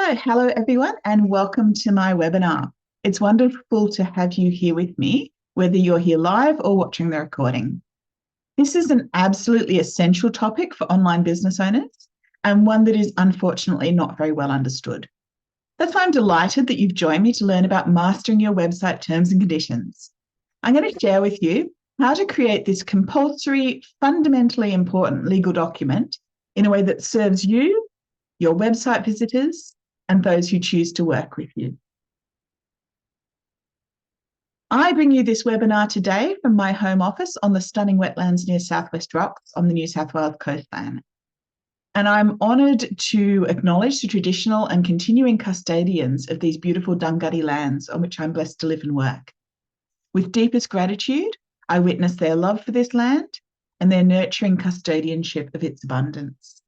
Hello everyone, and welcome to my webinar. It's wonderful to have you here with me, whether you're here live or watching the recording. This is an absolutely essential topic for online business owners and one that is unfortunately not very well understood. That's why I'm delighted that you've joined me to learn about mastering your website terms and conditions. I'm going to share with you how to create this compulsory, fundamentally important legal document in a way that serves you, your website visitors, and those who choose to work with you. I bring you this webinar today from my home office on the stunning wetlands near Southwest Rocks on the New South Wales coastline. And I'm honoured to acknowledge the traditional and continuing custodians of these beautiful Dunghutti lands on which I'm blessed to live and work. With deepest gratitude, I witness their love for this land and their nurturing custodianship of its abundance.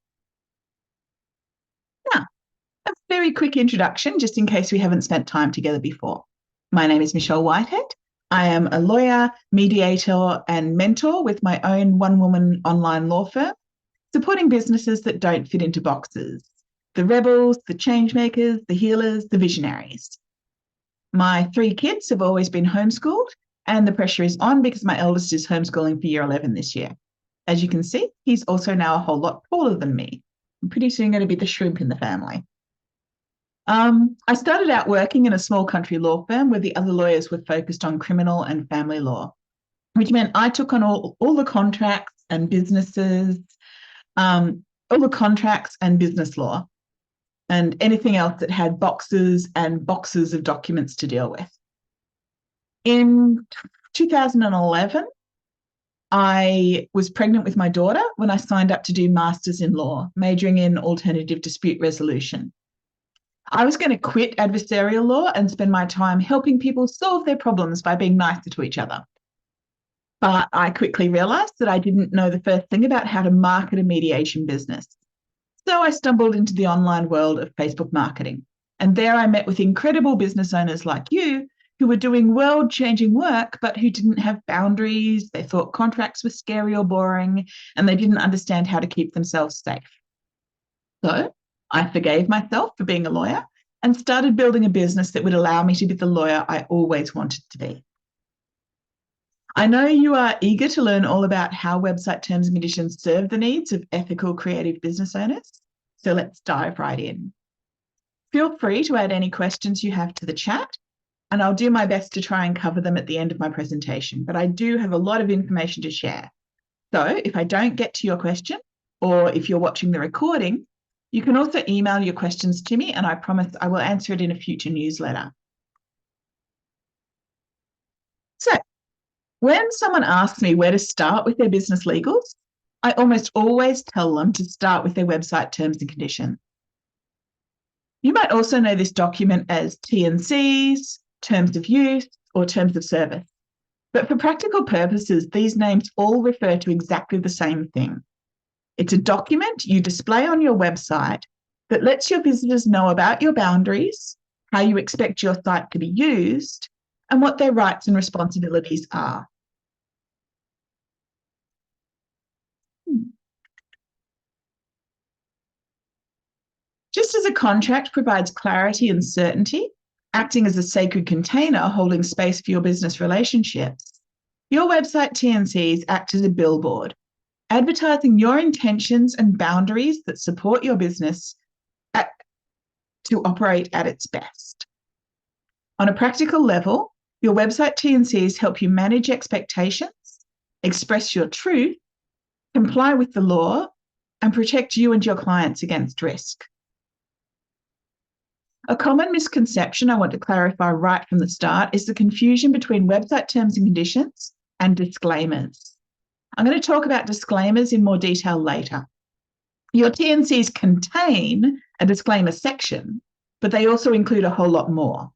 Now, a very quick introduction, just in case we haven't spent time together before. My name is Michelle Whitehead. I am a lawyer, mediator, and mentor with my own one-woman online law firm, supporting businesses that don't fit into boxes, the rebels, the change makers, the healers, the visionaries. My 3 kids have always been homeschooled, and the pressure is on because my eldest is homeschooling for year 11 this year. As you can see, he's also now a whole lot taller than me. I'm pretty soon going to be the shrimp in the family. I started out working in a small country law firm where the other lawyers were focused on criminal and family law, which meant I took on all the contracts and businesses, all the contracts and business law, and anything else that had boxes and boxes of documents to deal with. In 2011, I was pregnant with my daughter when I signed up to do Masters in Law, majoring in alternative dispute resolution. I was going to quit adversarial law and spend my time helping people solve their problems by being nicer to each other. But I quickly realised that I didn't know the first thing about how to market a mediation business. So I stumbled into the online world of Facebook marketing. And there I met with incredible business owners like you who were doing world-changing work, but who didn't have boundaries. They thought contracts were scary or boring, and they didn't understand how to keep themselves safe. So I forgave myself for being a lawyer and started building a business that would allow me to be the lawyer I always wanted to be. I know you are eager to learn all about how website terms and conditions serve the needs of ethical, creative business owners. So let's dive right in. Feel free to add any questions you have to the chat, and I'll do my best to try and cover them at the end of my presentation. But I do have a lot of information to share. So if I don't get to your question, or if you're watching the recording, you can also email your questions to me, and I promise I will answer it in a future newsletter. So when someone asks me where to start with their business legals, I almost always tell them to start with their website terms and conditions. You might also know this document as T&Cs, terms of use, or terms of service. But for practical purposes, these names all refer to exactly the same thing. It's a document you display on your website that lets your visitors know about your boundaries, how you expect your site to be used, and what their rights and responsibilities are. Just as a contract provides clarity and certainty, acting as a sacred container holding space for your business relationships, your website T&Cs act as a billboard, advertising your intentions and boundaries that support your business to operate at its best. On a practical level, your website T&Cs help you manage expectations, express your truth, comply with the law, and protect you and your clients against risk. A common misconception I want to clarify right from the start is the confusion between website terms and conditions and disclaimers. I'm going to talk about disclaimers in more detail later. Your T&Cs contain a disclaimer section, but they also include a whole lot more.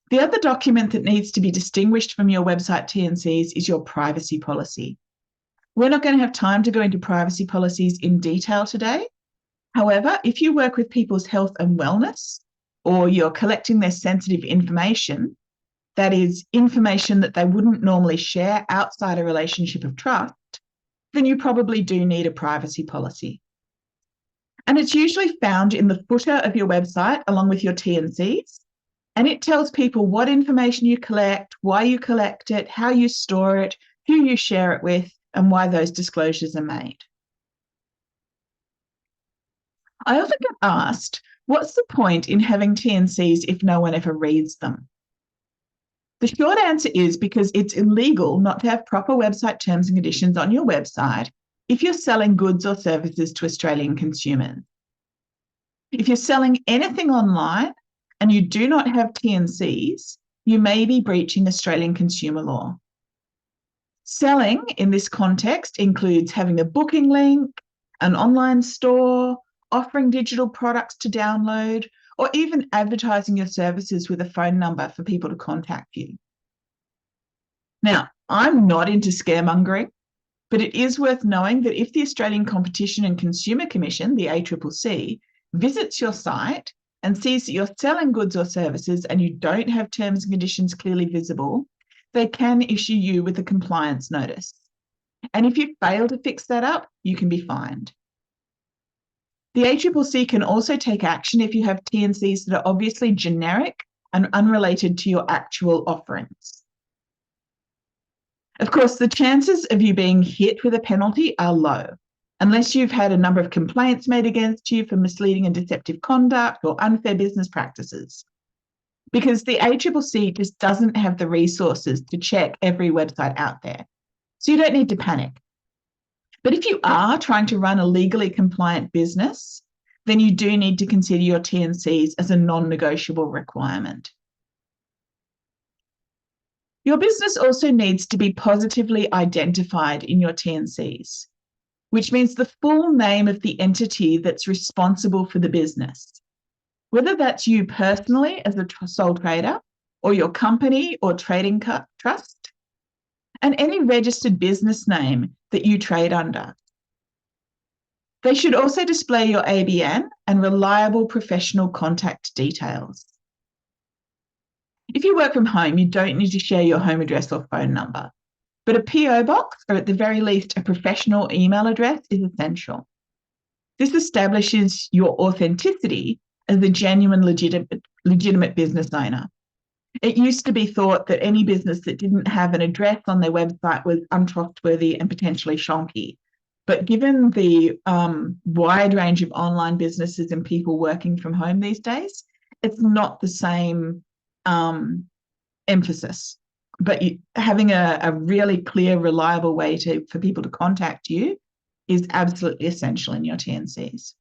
The other document that needs to be distinguished from your website T&Cs is your privacy policy. We're not going to have time to go into privacy policies in detail today. However, if you work with people's health and wellness, or you're collecting their sensitive information, that is information that they wouldn't normally share outside a relationship of trust, then you probably do need a privacy policy. And it's usually found in the footer of your website along with your T&Cs. And it tells people what information you collect, why you collect it, how you store it, who you share it with, and why those disclosures are made. I often get asked, what's the point in having T&Cs if no one ever reads them? The short answer is because it's illegal not to have proper website terms and conditions on your website if you're selling goods or services to Australian consumers. If you're selling anything online and you do not have T&Cs, you may be breaching Australian consumer law. Selling in this context includes having a booking link, an online store, offering digital products to download, or even advertising your services with a phone number for people to contact you. Now, I'm not into scaremongering, but it is worth knowing that if the Australian Competition and Consumer Commission, the ACCC, visits your site and sees that you're selling goods or services and you don't have terms and conditions clearly visible, they can issue you with a compliance notice. And if you fail to fix that up, you can be fined. The ACCC can also take action if you have T&Cs that are obviously generic and unrelated to your actual offerings. Of course, the chances of you being hit with a penalty are low, unless you've had a number of complaints made against you for misleading and deceptive conduct or unfair business practices. Because the ACCC just doesn't have the resources to check every website out there. So you don't need to panic. But if you are trying to run a legally compliant business, then you do need to consider your T&Cs as a non-negotiable requirement. Your business also needs to be positively identified in your T&Cs, which means the full name of the entity that's responsible for the business, whether that's you personally as a sole trader or your company or trading trust, and any registered business name that you trade under. They should also display your ABN and reliable professional contact details. If you work from home, you don't need to share your home address or phone number, but a PO box, or at the very least, a professional email address is essential. This establishes your authenticity as a genuine, legitimate business owner. It used to be thought that any business that didn't have an address on their website was untrustworthy and potentially shonky. But given the wide range of online businesses and people working from home these days, it's not the same emphasis. But having a really clear, reliable way for people to contact you is absolutely essential in your T&Cs.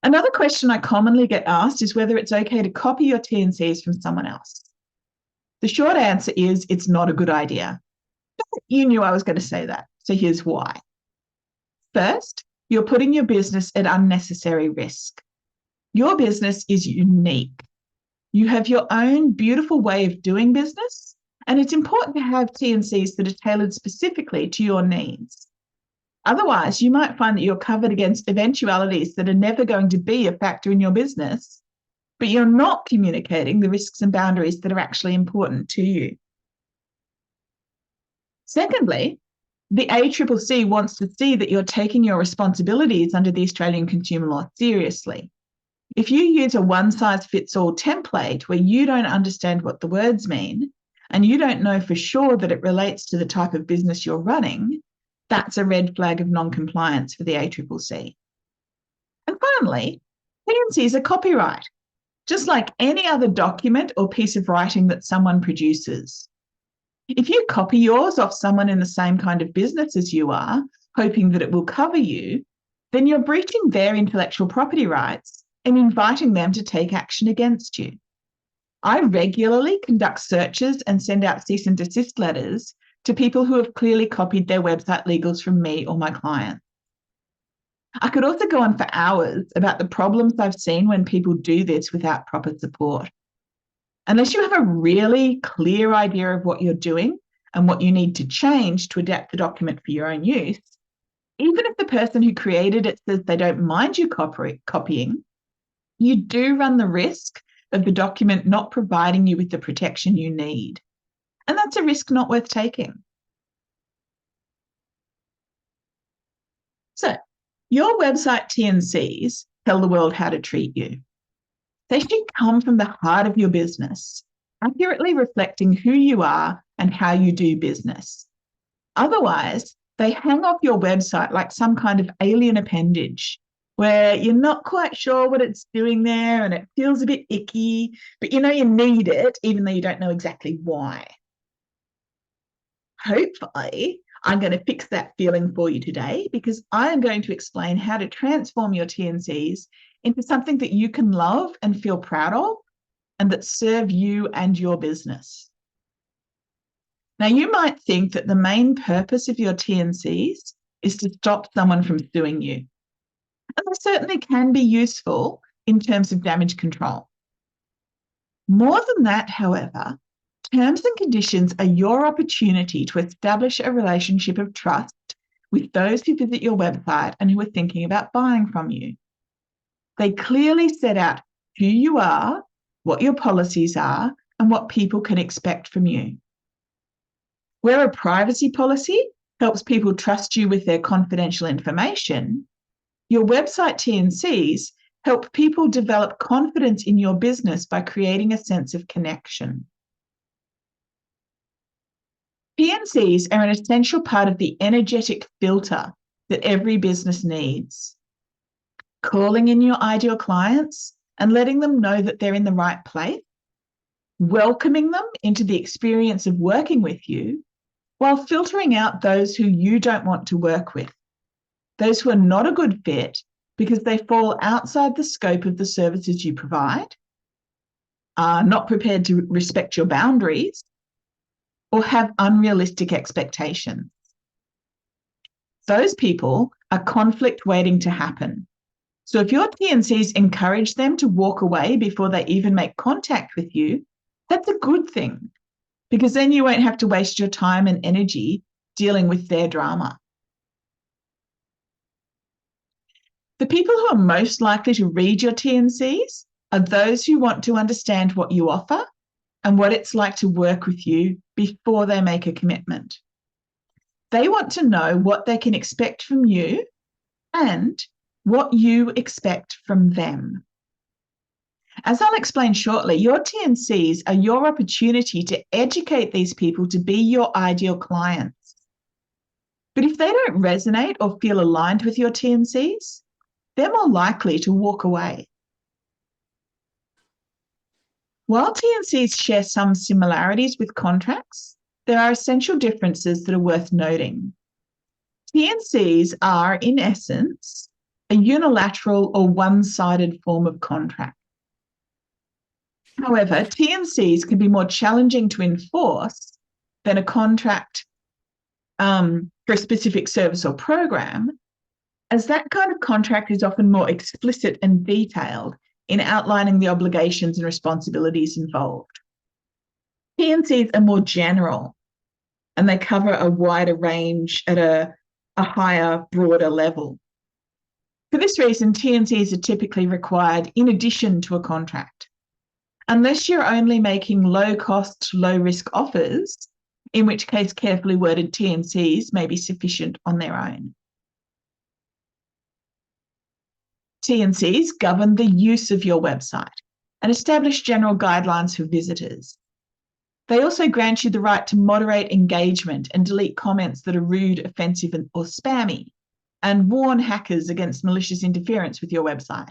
Another question I commonly get asked is whether it's okay to copy your T&Cs from someone else. The short answer is it's not a good idea. You knew I was going to say that, so here's why. First, you're putting your business at unnecessary risk. Your business is unique. You have your own beautiful way of doing business, and it's important to have T&Cs that are tailored specifically to your needs. Otherwise, you might find that you're covered against eventualities that are never going to be a factor in your business, but you're not communicating the risks and boundaries that are actually important to you. Secondly, the ACCC wants to see that you're taking your responsibilities under the Australian consumer law seriously. If you use a one-size-fits-all template where you don't understand what the words mean and you don't know for sure that it relates to the type of business you're running, that's a red flag of non-compliance for the ACCC. And finally, T&Cs are copyright, just like any other document or piece of writing that someone produces. If you copy yours off someone in the same kind of business as you are, hoping that it will cover you, then you're breaching their intellectual property rights and inviting them to take action against you. I regularly conduct searches and send out cease and desist letters to people who have clearly copied their website legals from me or my clients. I could also go on for hours about the problems I've seen when people do this without proper support. Unless you have a really clear idea of what you're doing and what you need to change to adapt the document for your own use, even if the person who created it says they don't mind you copying, you do run the risk of the document not providing you with the protection you need. And that's a risk not worth taking. So Your website T&Cs tell the world how to treat you. They should come from the heart of your business, accurately reflecting who you are and how you do business. Otherwise, they hang off your website like some kind of alien appendage where you're not quite sure what it's doing there and it feels a bit icky, but you know you need it even though you don't know exactly why. Hopefully, I'm going to fix that feeling for you today because I am going to explain how to transform your T&Cs into something that you can love and feel proud of and that serve you and your business. Now, you might think that the main purpose of your T&Cs is to stop someone from suing you. And they certainly can be useful in terms of damage control. More than that, however, terms and conditions are your opportunity to establish a relationship of trust with those who visit your website and who are thinking about buying from you. They clearly set out who you are, what your policies are, and what people can expect from you. Where a privacy policy helps people trust you with their confidential information, your website T&Cs help people develop confidence in your business by creating a sense of connection. T&Cs are an essential part of the energetic filter that every business needs. Calling in your ideal clients and letting them know that they're in the right place, welcoming them into the experience of working with you, while filtering out those who you don't want to work with, those who are not a good fit because they fall outside the scope of the services you provide, are not prepared to respect your boundaries, or have unrealistic expectations. Those people are conflict waiting to happen. So if your T&Cs encourage them to walk away before they even make contact with you, that's a good thing, because then you won't have to waste your time and energy dealing with their drama. The people who are most likely to read your T&Cs are those who want to understand what you offer and what it's like to work with you before they make a commitment. They want to know what they can expect from you and what you expect from them. As I'll explain shortly, your T&Cs are your opportunity to educate these people to be your ideal clients. But if they don't resonate or feel aligned with your T&Cs, they're more likely to walk away. While T&Cs share some similarities with contracts, there are essential differences that are worth noting. T&Cs are, in essence, a unilateral or one-sided form of contract. However, T&Cs can be more challenging to enforce than a contract for a specific service or program, as that kind of contract is often more explicit and detailed in outlining the obligations and responsibilities involved. T&Cs are more general, and they cover a wider range at a higher, broader level. For this reason, T&Cs are typically required in addition to a contract, unless you're only making low-cost, low-risk offers, in which case carefully worded T&Cs may be sufficient on their own. T&Cs govern the use of your website and establish general guidelines for visitors. They also grant you the right to moderate engagement and delete comments that are rude, offensive, or spammy, and warn hackers against malicious interference with your website,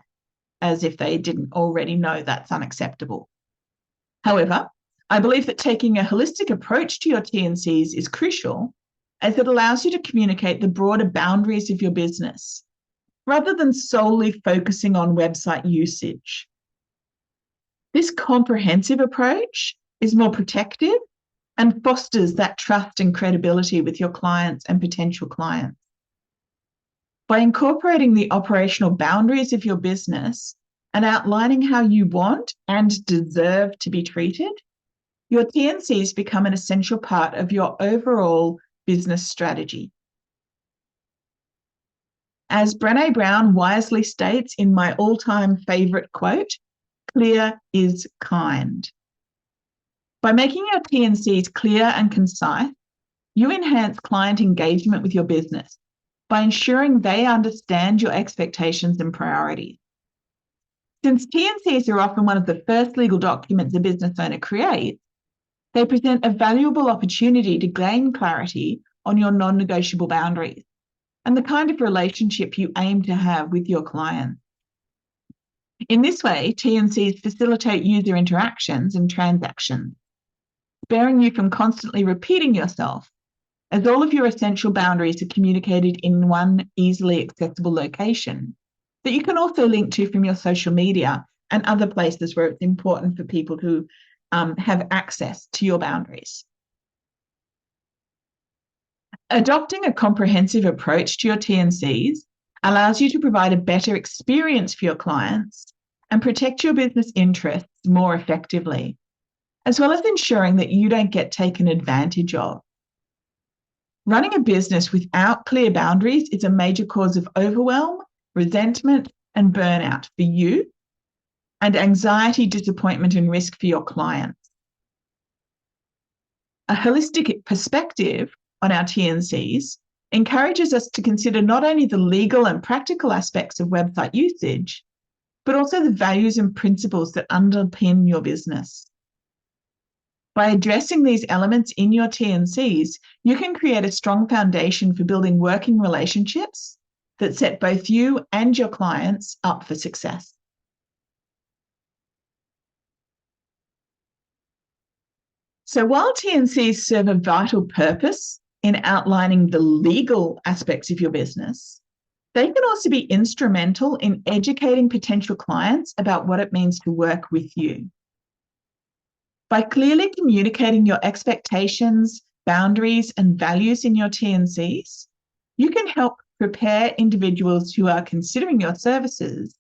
as if they didn't already know that's unacceptable. However, I believe that taking a holistic approach to your T&Cs is crucial, as it allows you to communicate the broader boundaries of your business, rather than solely focusing on website usage. This comprehensive approach is more protective and fosters that trust and credibility with your clients and potential clients. By incorporating the operational boundaries of your business and outlining how you want and deserve to be treated, your T&Cs become an essential part of your overall business strategy. As Brené Brown wisely states in my all-time favorite quote, "Clear is kind." By making your T&Cs clear and concise, you enhance client engagement with your business by ensuring they understand your expectations and priorities. Since T&Cs are often one of the first legal documents a business owner creates, they present a valuable opportunity to gain clarity on your non-negotiable boundaries and the kind of relationship you aim to have with your clients. In this way, T&Cs facilitate user interactions and transactions, sparing you from constantly repeating yourself, as all of your essential boundaries are communicated in one easily accessible location that you can also link to from your social media and other places where it's important for people to have access to your boundaries. Adopting a comprehensive approach to your T&Cs allows you to provide a better experience for your clients and protect your business interests more effectively, as well as ensuring that you don't get taken advantage of. Running a business without clear boundaries is a major cause of overwhelm, resentment, and burnout for you, and anxiety, disappointment, and risk for your clients. A holistic perspective on our T&Cs encourages us to consider not only the legal and practical aspects of website usage, but also the values and principles that underpin your business. By addressing these elements in your T&Cs, you can create a strong foundation for building working relationships that set both you and your clients up for success. So while T&Cs serve a vital purpose in outlining the legal aspects of your business, they can also be instrumental in educating potential clients about what it means to work with you. By clearly communicating your expectations, boundaries, and values in your T&Cs, you can help prepare individuals who are considering your services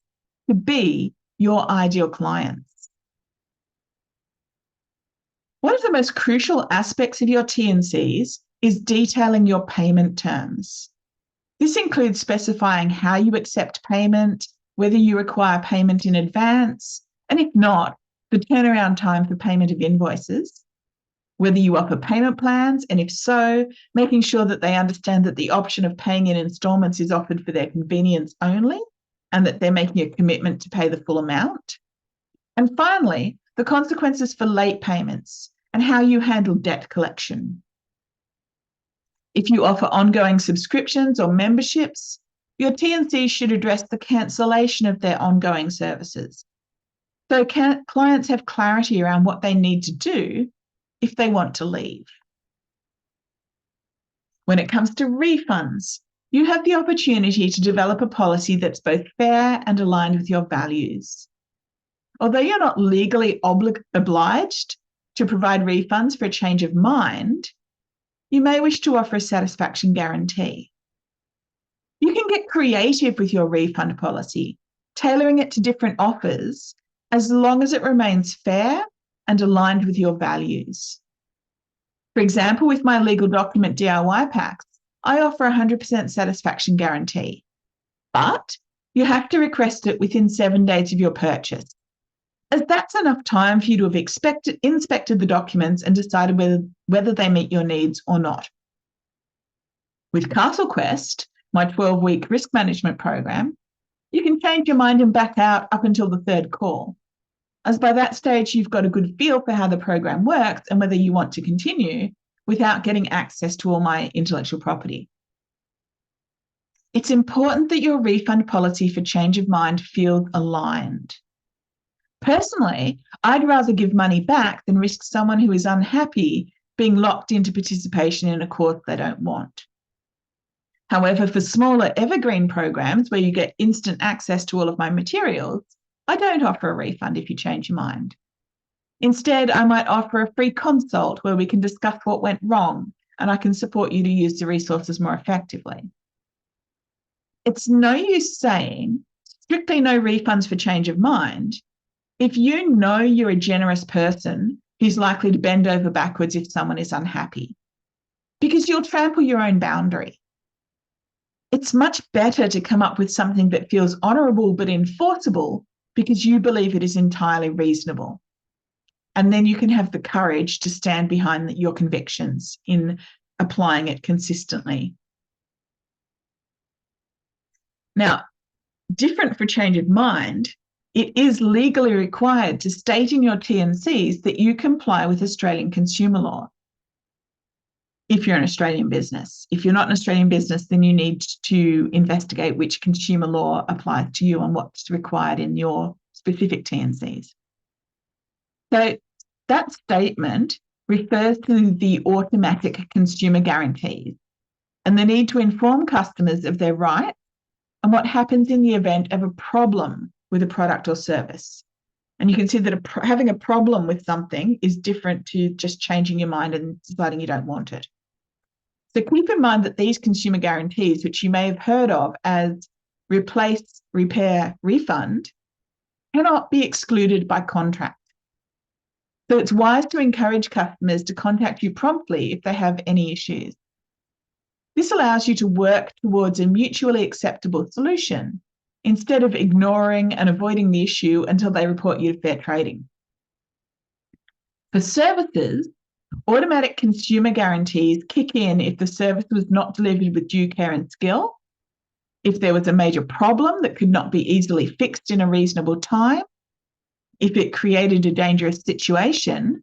to be your ideal clients. One of the most crucial aspects of your T&Cs is detailing your payment terms. This includes specifying how you accept payment, whether you require payment in advance, and if not, the turnaround time for payment of invoices, whether you offer payment plans, and if so, making sure that they understand that the option of paying in installments is offered for their convenience only, and that they're making a commitment to pay the full amount. And finally, the consequences for late payments and how you handle debt collection. If you offer ongoing subscriptions or memberships, your T&Cs should address the cancellation of their ongoing services, so clients have clarity around what they need to do if they want to leave. When it comes to refunds, you have the opportunity to develop a policy that's both fair and aligned with your values. Although you're not legally obliged to provide refunds for a change of mind, you may wish to offer a satisfaction guarantee. You can get creative with your refund policy, tailoring it to different offers as long as it remains fair and aligned with your values. For example, with my legal document DIY packs, I offer a 100% satisfaction guarantee, but you have to request it within 7 days of your purchase, as that's enough time for you to have inspected the documents and decided whether they meet your needs or not. With CastleQuest, my 12-week risk management program, you can change your mind and back out up until the third call, as by that stage you've got a good feel for how the program works and whether you want to continue without getting access to all my intellectual property. It's important that your refund policy for change of mind feels aligned. Personally, I'd rather give money back than risk someone who is unhappy being locked into participation in a course they don't want. However, for smaller evergreen programs where you get instant access to all of my materials, I don't offer a refund if you change your mind. Instead, I might offer a free consult where we can discuss what went wrong and I can support you to use the resources more effectively. It's no use saying strictly no refunds for change of mind if you know you're a generous person who's likely to bend over backwards if someone is unhappy, because you'll trample your own boundary. It's much better to come up with something that feels honourable but enforceable because you believe it is entirely reasonable. And then you can have the courage to stand behind your convictions in applying it consistently. Now, different for change of mind, it is legally required to state in your T&Cs that you comply with Australian consumer law if you're an Australian business. If you're not an Australian business, then you need to investigate which consumer law applies to you and what's required in your specific T&Cs. So that statement refers to the automatic consumer guarantees and the need to inform customers of their rights and what happens in the event of a problem with a product or service. And you can see that having a problem with something is different to just changing your mind and deciding you don't want it. So keep in mind that these consumer guarantees, which you may have heard of as replace, repair, refund, cannot be excluded by contract. So it's wise to encourage customers to contact you promptly if they have any issues. This allows you to work towards a mutually acceptable solution instead of ignoring and avoiding the issue until they report you to fair trading. For services, automatic consumer guarantees kick in if the service was not delivered with due care and skill, if there was a major problem that could not be easily fixed in a reasonable time, if it created a dangerous situation,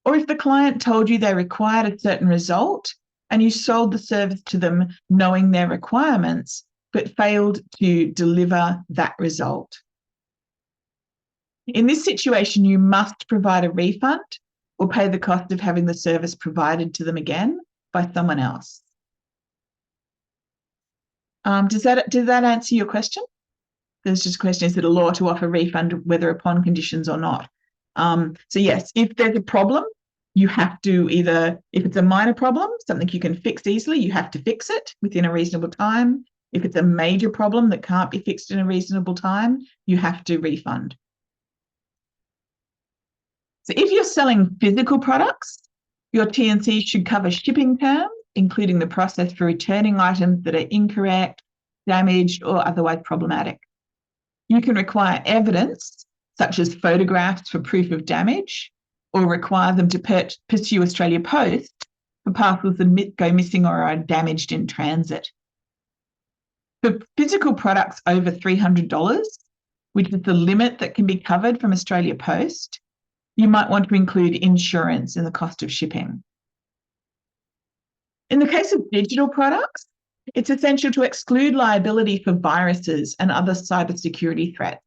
or if the client told you they required a certain result and you sold the service to them knowing their requirements, but failed to deliver that result. In this situation, you must provide a refund or pay the cost of having the service provided to them again by someone else. Did that answer your question? There's just a question, is it a law to offer refund whether upon conditions or not? So yes, if there's a problem, you have to either, if it's a minor problem, something you can fix easily, you have to fix it within a reasonable time. If it's a major problem that can't be fixed in a reasonable time, you have to refund. So if you're selling physical products, your T&C should cover shipping terms, including the process for returning items that are incorrect, damaged, or otherwise problematic. You can require evidence, such as photographs for proof of damage, or require them to pursue Australia Post for parcels that go missing or are damaged in transit. For physical products over $300, which is the limit that can be covered from Australia Post, you might want to include insurance in the cost of shipping. In the case of digital products, it's essential to exclude liability for viruses and other cybersecurity threats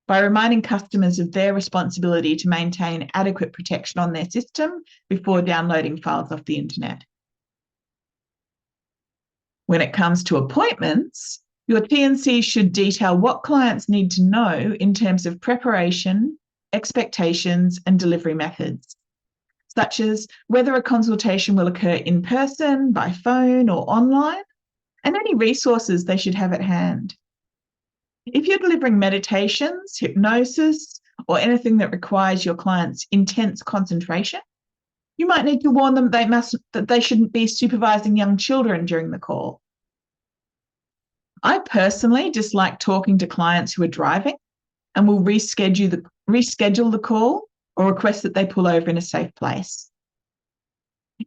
by reminding customers of their responsibility to maintain adequate protection on their system before downloading files off the internet. When it comes to appointments, your T&C should detail what clients need to know in terms of preparation, expectations, and delivery methods, such as whether a consultation will occur in person, by phone, or online, and any resources they should have at hand. If you're delivering meditations, hypnosis, or anything that requires your client's intense concentration, you might need to warn them that they shouldn't be supervising young children during the call. I personally dislike talking to clients who are driving and will reschedule the call or request that they pull over in a safe place.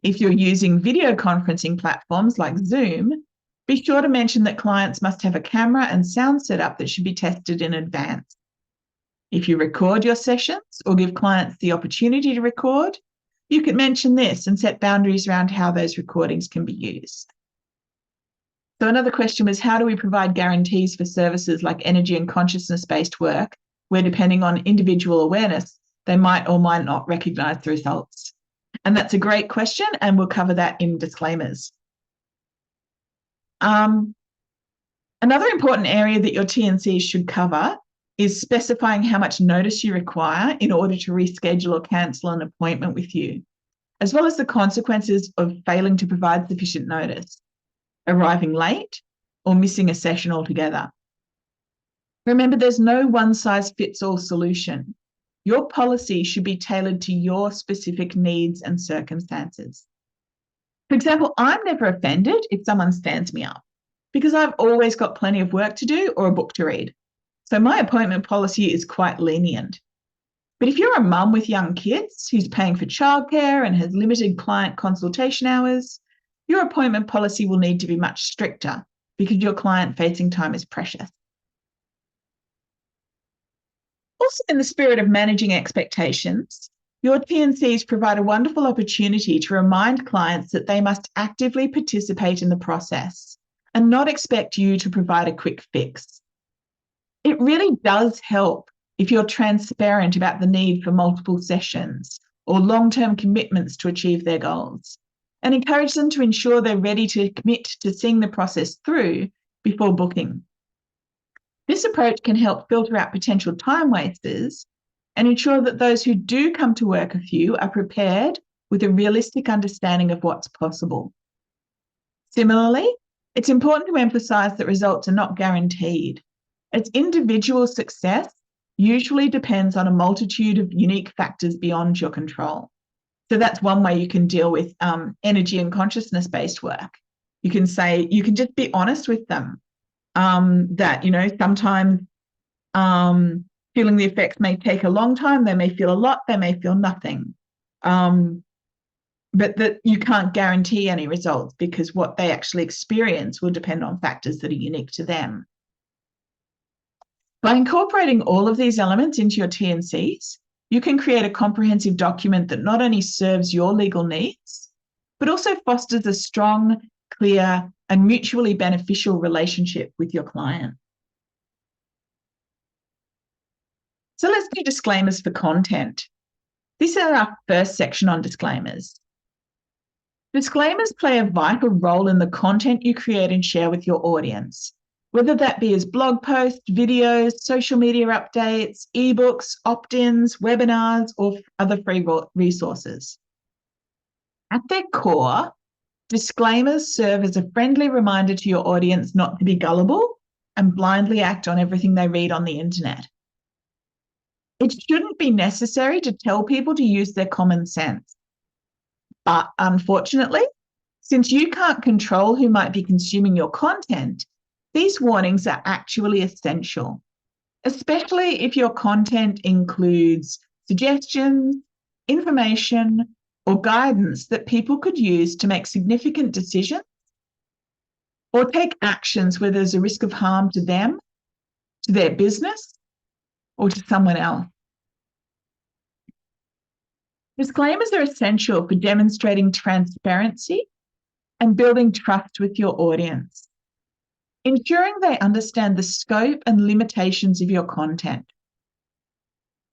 If you're using video conferencing platforms like Zoom, be sure to mention that clients must have a camera and sound setup that should be tested in advance. If you record your sessions or give clients the opportunity to record, you can mention this and set boundaries around how those recordings can be used. So another question was, how do we provide guarantees for services like energy and consciousness-based work, where depending on individual awareness, they might or might not recognise the results? And that's a great question, and we'll cover that in disclaimers. Another important area that your T&C should cover is specifying how much notice you require in order to reschedule or cancel an appointment with you, as well as the consequences of failing to provide sufficient notice, arriving late, or missing a session altogether. Remember, there's no one-size-fits-all solution. Your policy should be tailored to your specific needs and circumstances. For example, I'm never offended if someone stands me up because I've always got plenty of work to do or a book to read. So my appointment policy is quite lenient. But if you're a mum with young kids who's paying for childcare and has limited client consultation hours, your appointment policy will need to be much stricter because your client-facing time is precious. Also, in the spirit of managing expectations, your T&Cs provide a wonderful opportunity to remind clients that they must actively participate in the process and not expect you to provide a quick fix. It really does help if you're transparent about the need for multiple sessions or long-term commitments to achieve their goals, and encourage them to ensure they're ready to commit to seeing the process through before booking. This approach can help filter out potential time wasters and ensure that those who do come to work with you are prepared with a realistic understanding of what's possible. Similarly, it's important to emphasize that results are not guaranteed, as individual success usually depends on a multitude of unique factors beyond your control. So that's one way you can deal with energy and consciousness-based work. You can just be honest with them that, sometimes feeling the effects may take a long time. They may feel a lot, they may feel nothing. But that you can't guarantee any results because what they actually experience will depend on factors that are unique to them. By incorporating all of these elements into your T&Cs, you can create a comprehensive document that not only serves your legal needs, but also fosters a strong, clear, and mutually beneficial relationship with your client. So let's do disclaimers for content. This is our first section on disclaimers. Disclaimers play a vital role in the content you create and share with your audience, whether that be as blog posts, videos, social media updates, ebooks, opt-ins, webinars, or other free resources. At their core, disclaimers serve as a friendly reminder to your audience not to be gullible and blindly act on everything they read on the internet. It shouldn't be necessary to tell people to use their common sense. But unfortunately, since you can't control who might be consuming your content, these warnings are actually essential, especially if your content includes suggestions, information, or guidance that people could use to make significant decisions or take actions where there's a risk of harm to them, to their business, or to someone else. Disclaimers are essential for demonstrating transparency and building trust with your audience, ensuring they understand the scope and limitations of your content.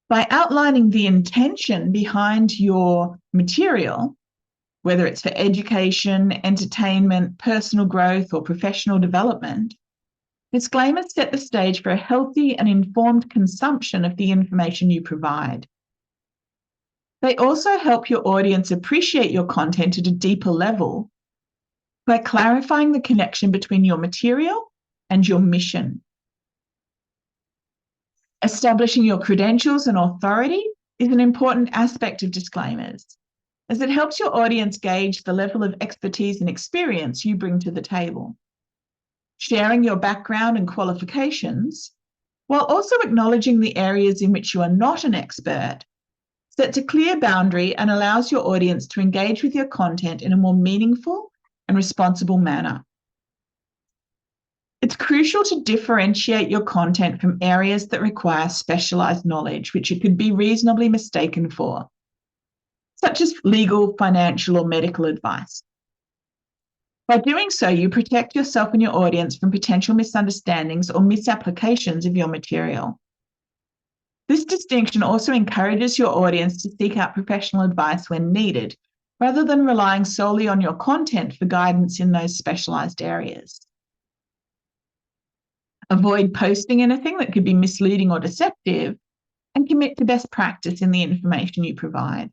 By outlining the intention behind your material, whether it's for education, entertainment, personal growth, or professional development, disclaimers set the stage for a healthy and informed consumption of the information you provide. They also help your audience appreciate your content at a deeper level by clarifying the connection between your material and your mission. Establishing your credentials and authority is an important aspect of disclaimers, as it helps your audience gauge the level of expertise and experience you bring to the table. Sharing your background and qualifications, while also acknowledging the areas in which you are not an expert, sets a clear boundary and allows your audience to engage with your content in a more meaningful and responsible manner. It's crucial to differentiate your content from areas that require specialized knowledge, which it could be reasonably mistaken for, such as legal, financial, or medical advice. By doing so, you protect yourself and your audience from potential misunderstandings or misapplications of your material. This distinction also encourages your audience to seek out professional advice when needed, rather than relying solely on your content for guidance in those specialized areas. Avoid posting anything that could be misleading or deceptive, and commit to best practice in the information you provide.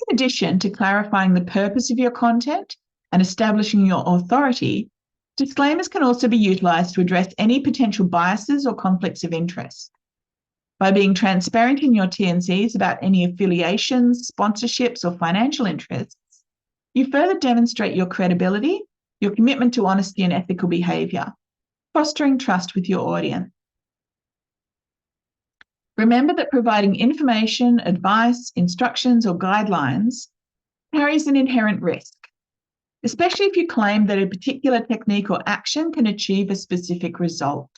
In addition to clarifying the purpose of your content and establishing your authority, disclaimers can also be utilised to address any potential biases or conflicts of interest. By being transparent in your T&Cs about any affiliations, sponsorships, or financial interests, you further demonstrate your credibility, your commitment to honesty and ethical behaviour, fostering trust with your audience. Remember that providing information, advice, instructions, or guidelines carries an inherent risk, especially if you claim that a particular technique or action can achieve a specific result.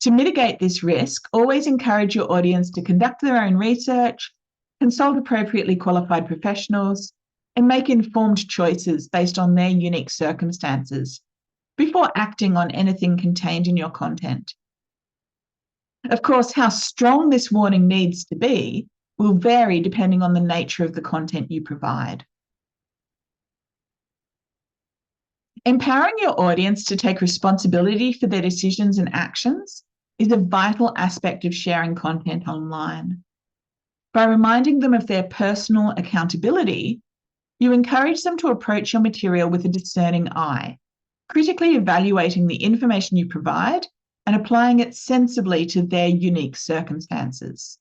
To mitigate this risk, always encourage your audience to conduct their own research, consult appropriately qualified professionals, and make informed choices based on their unique circumstances before acting on anything contained in your content. Of course, how strong this warning needs to be will vary depending on the nature of the content you provide. Empowering your audience to take responsibility for their decisions and actions is a vital aspect of sharing content online. By reminding them of their personal accountability, you encourage them to approach your material with a discerning eye, critically evaluating the information you provide and applying it sensibly to their unique circumstances.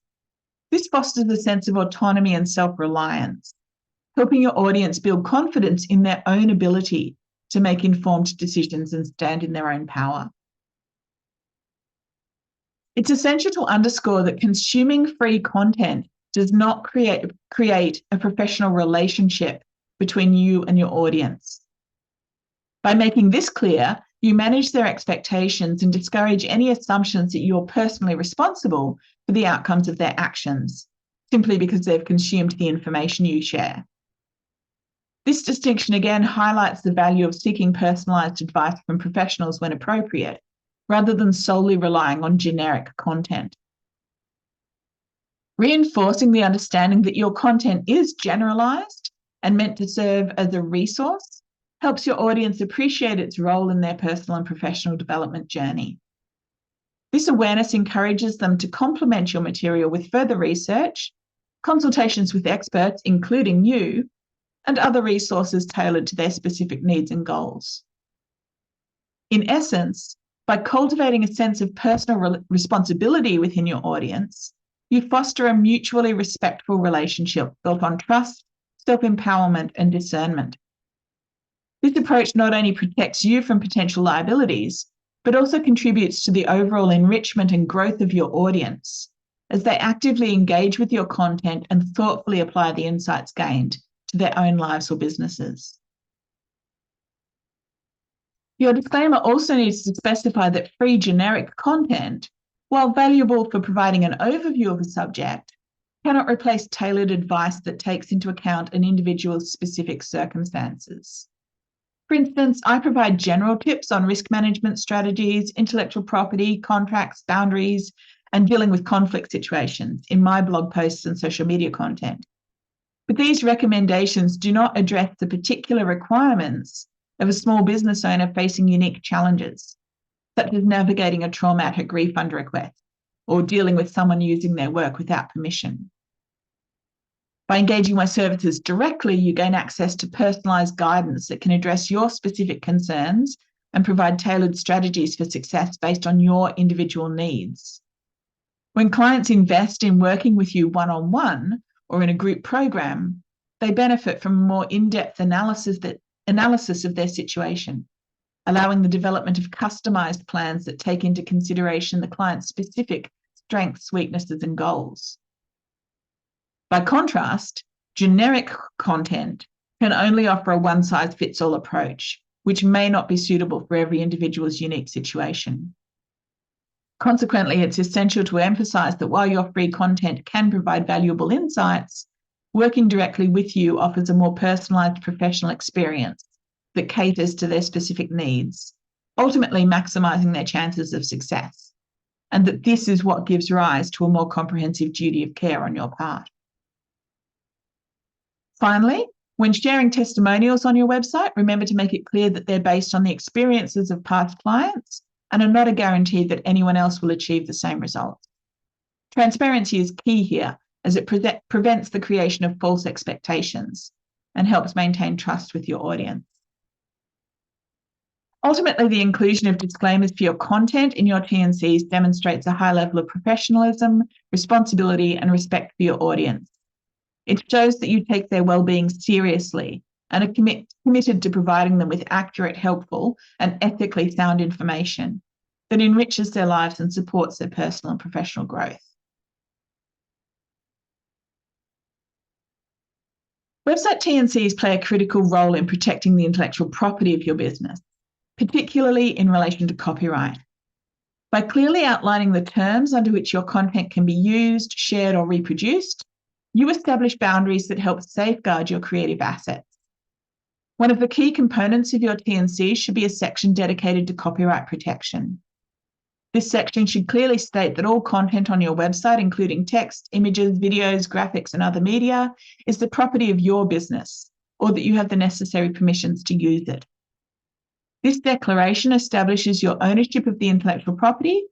This fosters a sense of autonomy and self-reliance, helping your audience build confidence in their own ability to make informed decisions and stand in their own power. It's essential to underscore that consuming free content does not create a professional relationship between you and your audience. By making this clear, you manage their expectations and discourage any assumptions that you're personally responsible for the outcomes of their actions, simply because they've consumed the information you share. This distinction again highlights the value of seeking personalised advice from professionals when appropriate, rather than solely relying on generic content. Reinforcing the understanding that your content is generalised and meant to serve as a resource helps your audience appreciate its role in their personal and professional development journey. This awareness encourages them to complement your material with further research, consultations with experts, including you, and other resources tailored to their specific needs and goals. In essence, by cultivating a sense of personal responsibility within your audience, you foster a mutually respectful relationship built on trust, self-empowerment, and discernment. This approach not only protects you from potential liabilities, but also contributes to the overall enrichment and growth of your audience as they actively engage with your content and thoughtfully apply the insights gained to their own lives or businesses. Your disclaimer also needs to specify that free generic content, while valuable for providing an overview of a subject, cannot replace tailored advice that takes into account an individual's specific circumstances. For instance, I provide general tips on risk management strategies, intellectual property, contracts, boundaries, and dealing with conflict situations in my blog posts and social media content. But these recommendations do not address the particular requirements of a small business owner facing unique challenges, such as navigating a traumatic refund request or dealing with someone using their work without permission. By engaging my services directly, you gain access to personalised guidance that can address your specific concerns and provide tailored strategies for success based on your individual needs. When clients invest in working with you one-on-one or in a group program, they benefit from a more in-depth analysis of their situation, allowing the development of customized plans that take into consideration the client's specific strengths, weaknesses, and goals. By contrast, generic content can only offer a one-size-fits-all approach, which may not be suitable for every individual's unique situation. Consequently, it's essential to emphasize that while your free content can provide valuable insights, working directly with you offers a more personalized professional experience that caters to their specific needs, ultimately maximizing their chances of success, and that this is what gives rise to a more comprehensive duty of care on your part. Finally, when sharing testimonials on your website, remember to make it clear that they're based on the experiences of past clients and are not a guarantee that anyone else will achieve the same results. Transparency is key here, as it prevents the creation of false expectations and helps maintain trust with your audience. Ultimately, the inclusion of disclaimers for your content in your T&Cs demonstrates a high level of professionalism, responsibility, and respect for your audience. It shows that you take their well-being seriously and are committed to providing them with accurate, helpful, and ethically sound information that enriches their lives and supports their personal and professional growth. Website TNCs play a critical role in protecting the intellectual property of your business, particularly in relation to copyright. By clearly outlining the terms under which your content can be used, shared, or reproduced, you establish boundaries that help safeguard your creative assets. One of the key components of your TNC should be a section dedicated to copyright protection. This section should clearly state that all content on your website, including text, images, videos, graphics, and other media, is the property of your business, or that you have the necessary permissions to use it. This declaration establishes your ownership of the intellectual property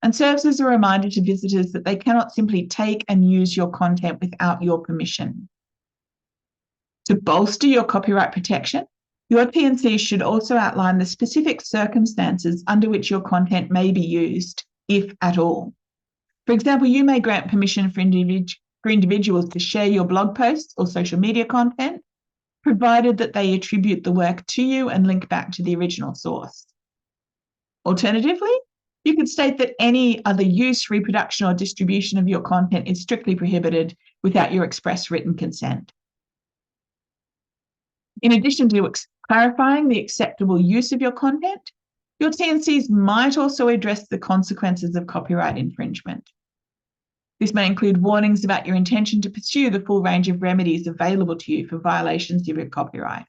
and serves as a reminder to visitors that they cannot simply take and use your content without your permission. To bolster your copyright protection, your TNC should also outline the specific circumstances under which your content may be used, if at all. For example, you may grant permission for individuals to share your blog posts or social media content, provided that they attribute the work to you and link back to the original source. Alternatively, you could state that any other use, reproduction, or distribution of your content is strictly prohibited without your express written consent. In addition to clarifying the acceptable use of your content, your TNCs might also address the consequences of copyright infringement. This may include warnings about your intention to pursue the full range of remedies available to you for violations of your copyright.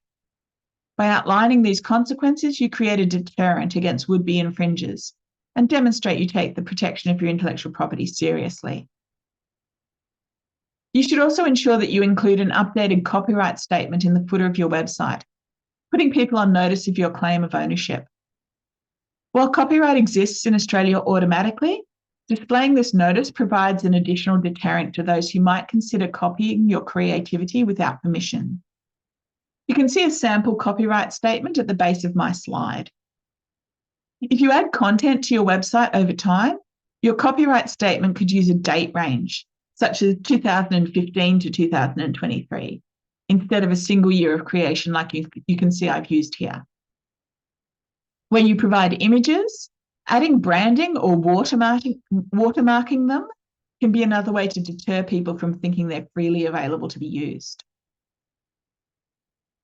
By outlining these consequences, you create a deterrent against would-be infringers and demonstrate you take the protection of your intellectual property seriously. You should also ensure that you include an updated copyright statement in the footer of your website, putting people on notice of your claim of ownership. While copyright exists in Australia automatically, displaying this notice provides an additional deterrent to those who might consider copying your creativity without permission. You can see a sample copyright statement at the base of my slide. If you add content to your website over time, your copyright statement could use a date range, such as 2015 to 2023, instead of a single year of creation like you can see I've used here. When you provide images, adding branding or watermarking them can be another way to deter people from thinking they're freely available to be used.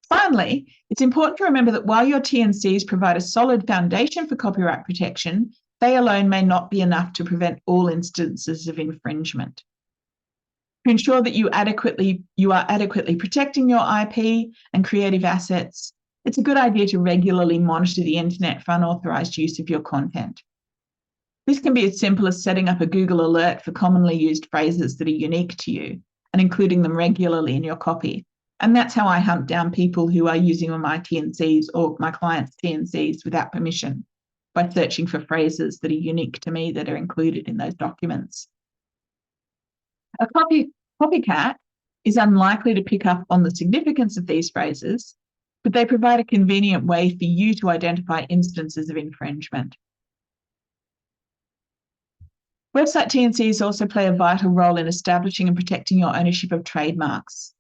Finally, it's important to remember that while your TNCs provide a solid foundation for copyright protection, they alone may not be enough to prevent all instances of infringement. To ensure that you are adequately protecting your IP and creative assets, it's a good idea to regularly monitor the internet for unauthorized use of your content. This can be as simple as setting up a Google alert for commonly used phrases that are unique to you and including them regularly in your copy. And that's how I hunt down people who are using my TNCs or my clients' TNCs without permission, by searching for phrases that are unique to me that are included in those documents. A copycat is unlikely to pick up on the significance of these phrases, but they provide a convenient way for you to identify instances of infringement. Website TNCs also play a vital role in establishing and protecting your ownership of trademarks.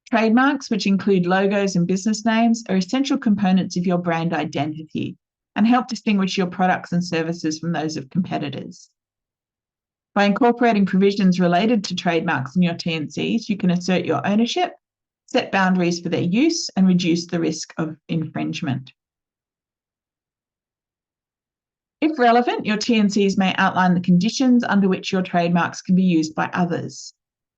Trademarks, which include logos and business names, are essential components of your brand identity and help distinguish your products and services from those of competitors. By incorporating provisions related to trademarks in your TNCs, you can assert your ownership, set boundaries for their use, and reduce the risk of infringement. If relevant, your TNCs may outline the conditions under which your trademarks can be used by others.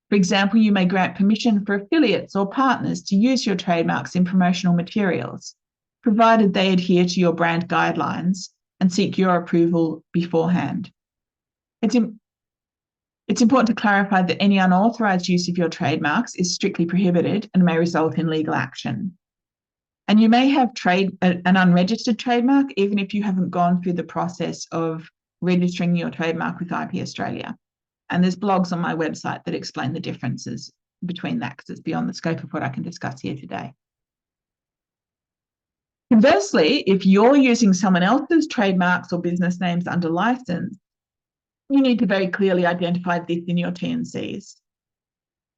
For example, you may grant permission for affiliates or partners to use your trademarks in promotional materials, provided they adhere to your brand guidelines and seek your approval beforehand. It's important to clarify that any unauthorized use of your trademarks is strictly prohibited and may result in legal action. And you may have an unregistered trademark even if you haven't gone through the process of registering your trademark with IP Australia. And there's blogs on my website that explain the differences between that, because it's beyond the scope of what I can discuss here today. Conversely, if you're using someone else's trademarks or business names under license, you need to very clearly identify this in your TNCs.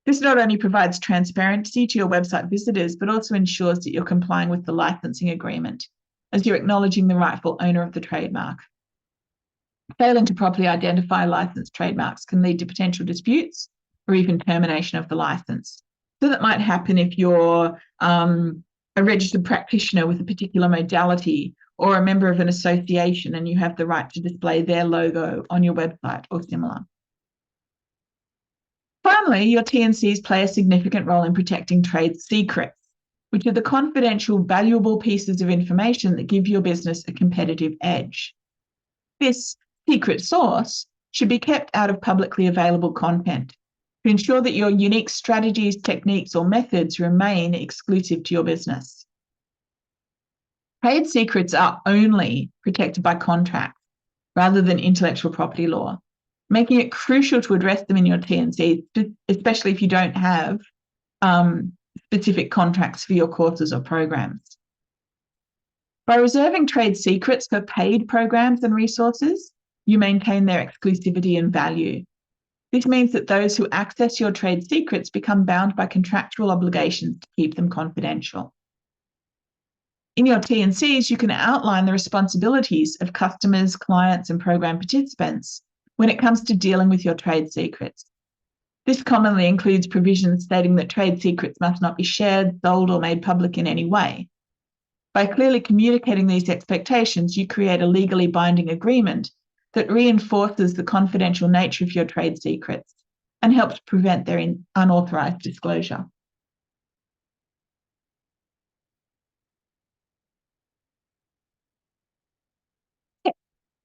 This not only provides transparency to your website visitors, but also ensures that you're complying with the licensing agreement, as you're acknowledging the rightful owner of the trademark. Failing to properly identify licensed trademarks can lead to potential disputes or even termination of the license. So that might happen if you're a registered practitioner with a particular modality or a member of an association and you have the right to display their logo on your website or similar. Finally, your T&Cs play a significant role in protecting trade secrets, which are the confidential, valuable pieces of information that give your business a competitive edge. This secret source should be kept out of publicly available content to ensure that your unique strategies, techniques, or methods remain exclusive to your business. Trade secrets are only protected by contract rather than intellectual property law, making it crucial to address them in your T&Cs, especially if you don't have specific contracts for your courses or programs. By reserving trade secrets for paid programs and resources, you maintain their exclusivity and value. This means that those who access your trade secrets become bound by contractual obligations to keep them confidential. In your T&Cs, you can outline the responsibilities of customers, clients, and program participants when it comes to dealing with your trade secrets. This commonly includes provisions stating that trade secrets must not be shared, sold, or made public in any way. By clearly communicating these expectations, you create a legally binding agreement that reinforces the confidential nature of your trade secrets and helps prevent their unauthorized disclosure.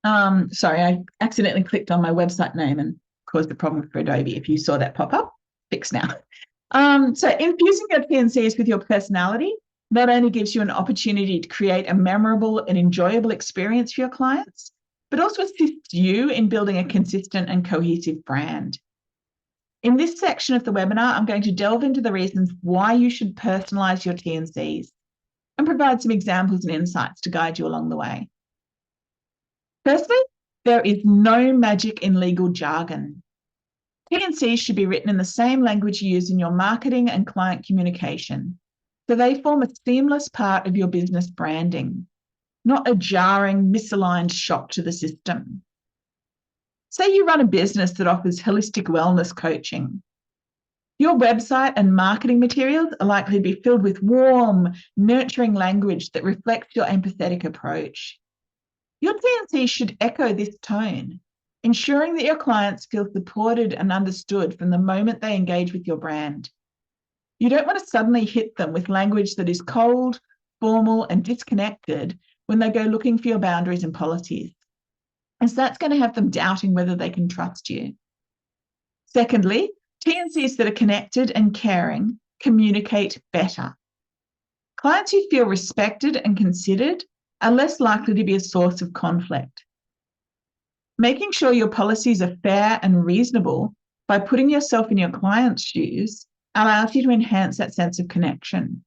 Sorry, I accidentally clicked on my website name and caused a problem for Adobe. If you saw that pop up, fix now. So infusing your T&Cs with your personality not only gives you an opportunity to create a memorable and enjoyable experience for your clients, but also assists you in building a consistent and cohesive brand. In this section of the webinar, I'm going to delve into the reasons why you should personalize your T&Cs and provide some examples and insights to guide you along the way. Firstly, there is no magic in legal jargon. T&Cs should be written in the same language you use in your marketing and client communication, so they form a seamless part of your business branding, not a jarring, misaligned shock to the system. Say you run a business that offers holistic wellness coaching. Your website and marketing materials are likely to be filled with warm, nurturing language that reflects your empathetic approach. Your T&C should echo this tone, ensuring that your clients feel supported and understood from the moment they engage with your brand. You don't want to suddenly hit them with language that is cold, formal, and disconnected when they go looking for your boundaries and policies, as that's going to have them doubting whether they can trust you. Secondly, T&Cs that are connected and caring communicate better. Clients who feel respected and considered are less likely to be a source of conflict. Making sure your policies are fair and reasonable by putting yourself in your client's shoes allows you to enhance that sense of connection.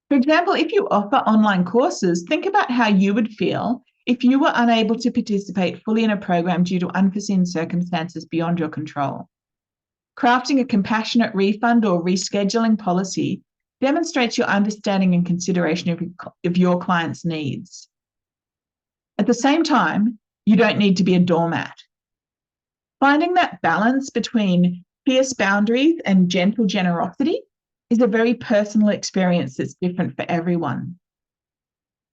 For example, if you offer online courses, think about how you would feel if you were unable to participate fully in a program due to unforeseen circumstances beyond your control. Crafting a compassionate refund or rescheduling policy demonstrates your understanding and consideration of your client's needs. At the same time, you don't need to be a doormat. Finding that balance between fierce boundaries and gentle generosity is a very personal experience that's different for everyone.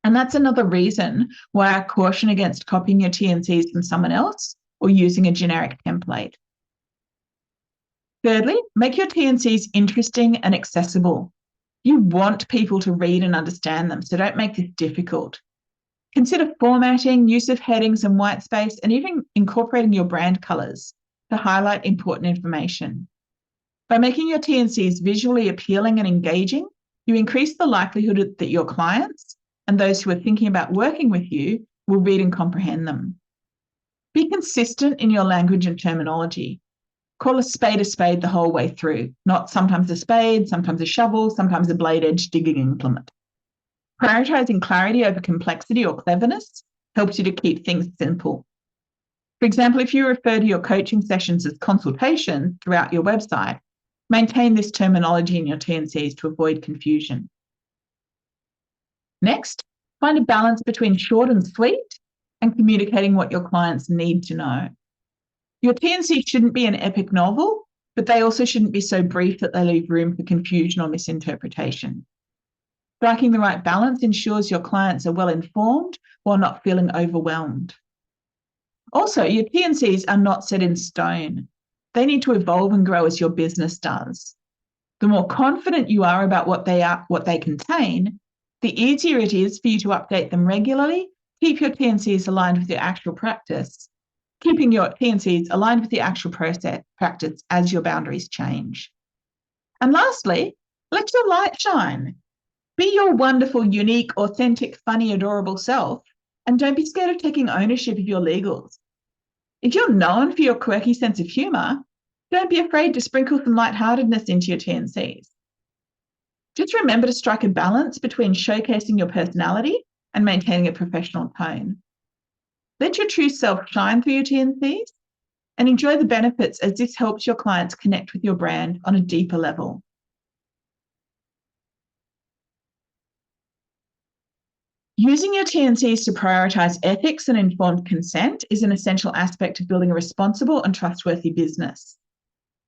And that's another reason why I caution against copying your T&Cs from someone else or using a generic template. Thirdly, make your T&Cs interesting and accessible. You want people to read and understand them, so don't make this difficult. Consider formatting, use of headings and white space, and even incorporating your brand colors to highlight important information. By making your T&Cs visually appealing and engaging, you increase the likelihood that your clients and those who are thinking about working with you will read and comprehend them. Be consistent in your language and terminology. Call a spade the whole way through, not sometimes a spade, sometimes a shovel, sometimes a blade edge digging implement. Prioritizing clarity over complexity or cleverness helps you to keep things simple. For example, if you refer to your coaching sessions as consultations throughout your website, maintain this terminology in your T&Cs to avoid confusion. Next, find a balance between short and sweet and communicating what your clients need to know. Your T&C shouldn't be an epic novel but they also shouldn't be so brief that they leave room for confusion or misinterpretation. Striking the right balance ensures your clients are well informed while not feeling overwhelmed. Also, your T&Cs are not set in stone. They need to evolve and grow as your business does. The more confident you are about what they contain, the easier it is for you to update them regularly, keep your T&Cs aligned with your actual practice, keeping your T&Cs aligned with the actual practice as your boundaries change. And lastly, let your light shine. Be your wonderful, unique, authentic, funny, adorable self, and don't be scared of taking ownership of your legals. If you're known for your quirky sense of humour, don't be afraid to sprinkle some lightheartedness into your T&Cs. Just remember to strike a balance between showcasing your personality and maintaining a professional tone. Let your true self shine through your T&Cs and enjoy the benefits as this helps your clients connect with your brand on a deeper level. Using your T&Cs to prioritise ethics and informed consent is an essential aspect of building a responsible and trustworthy business.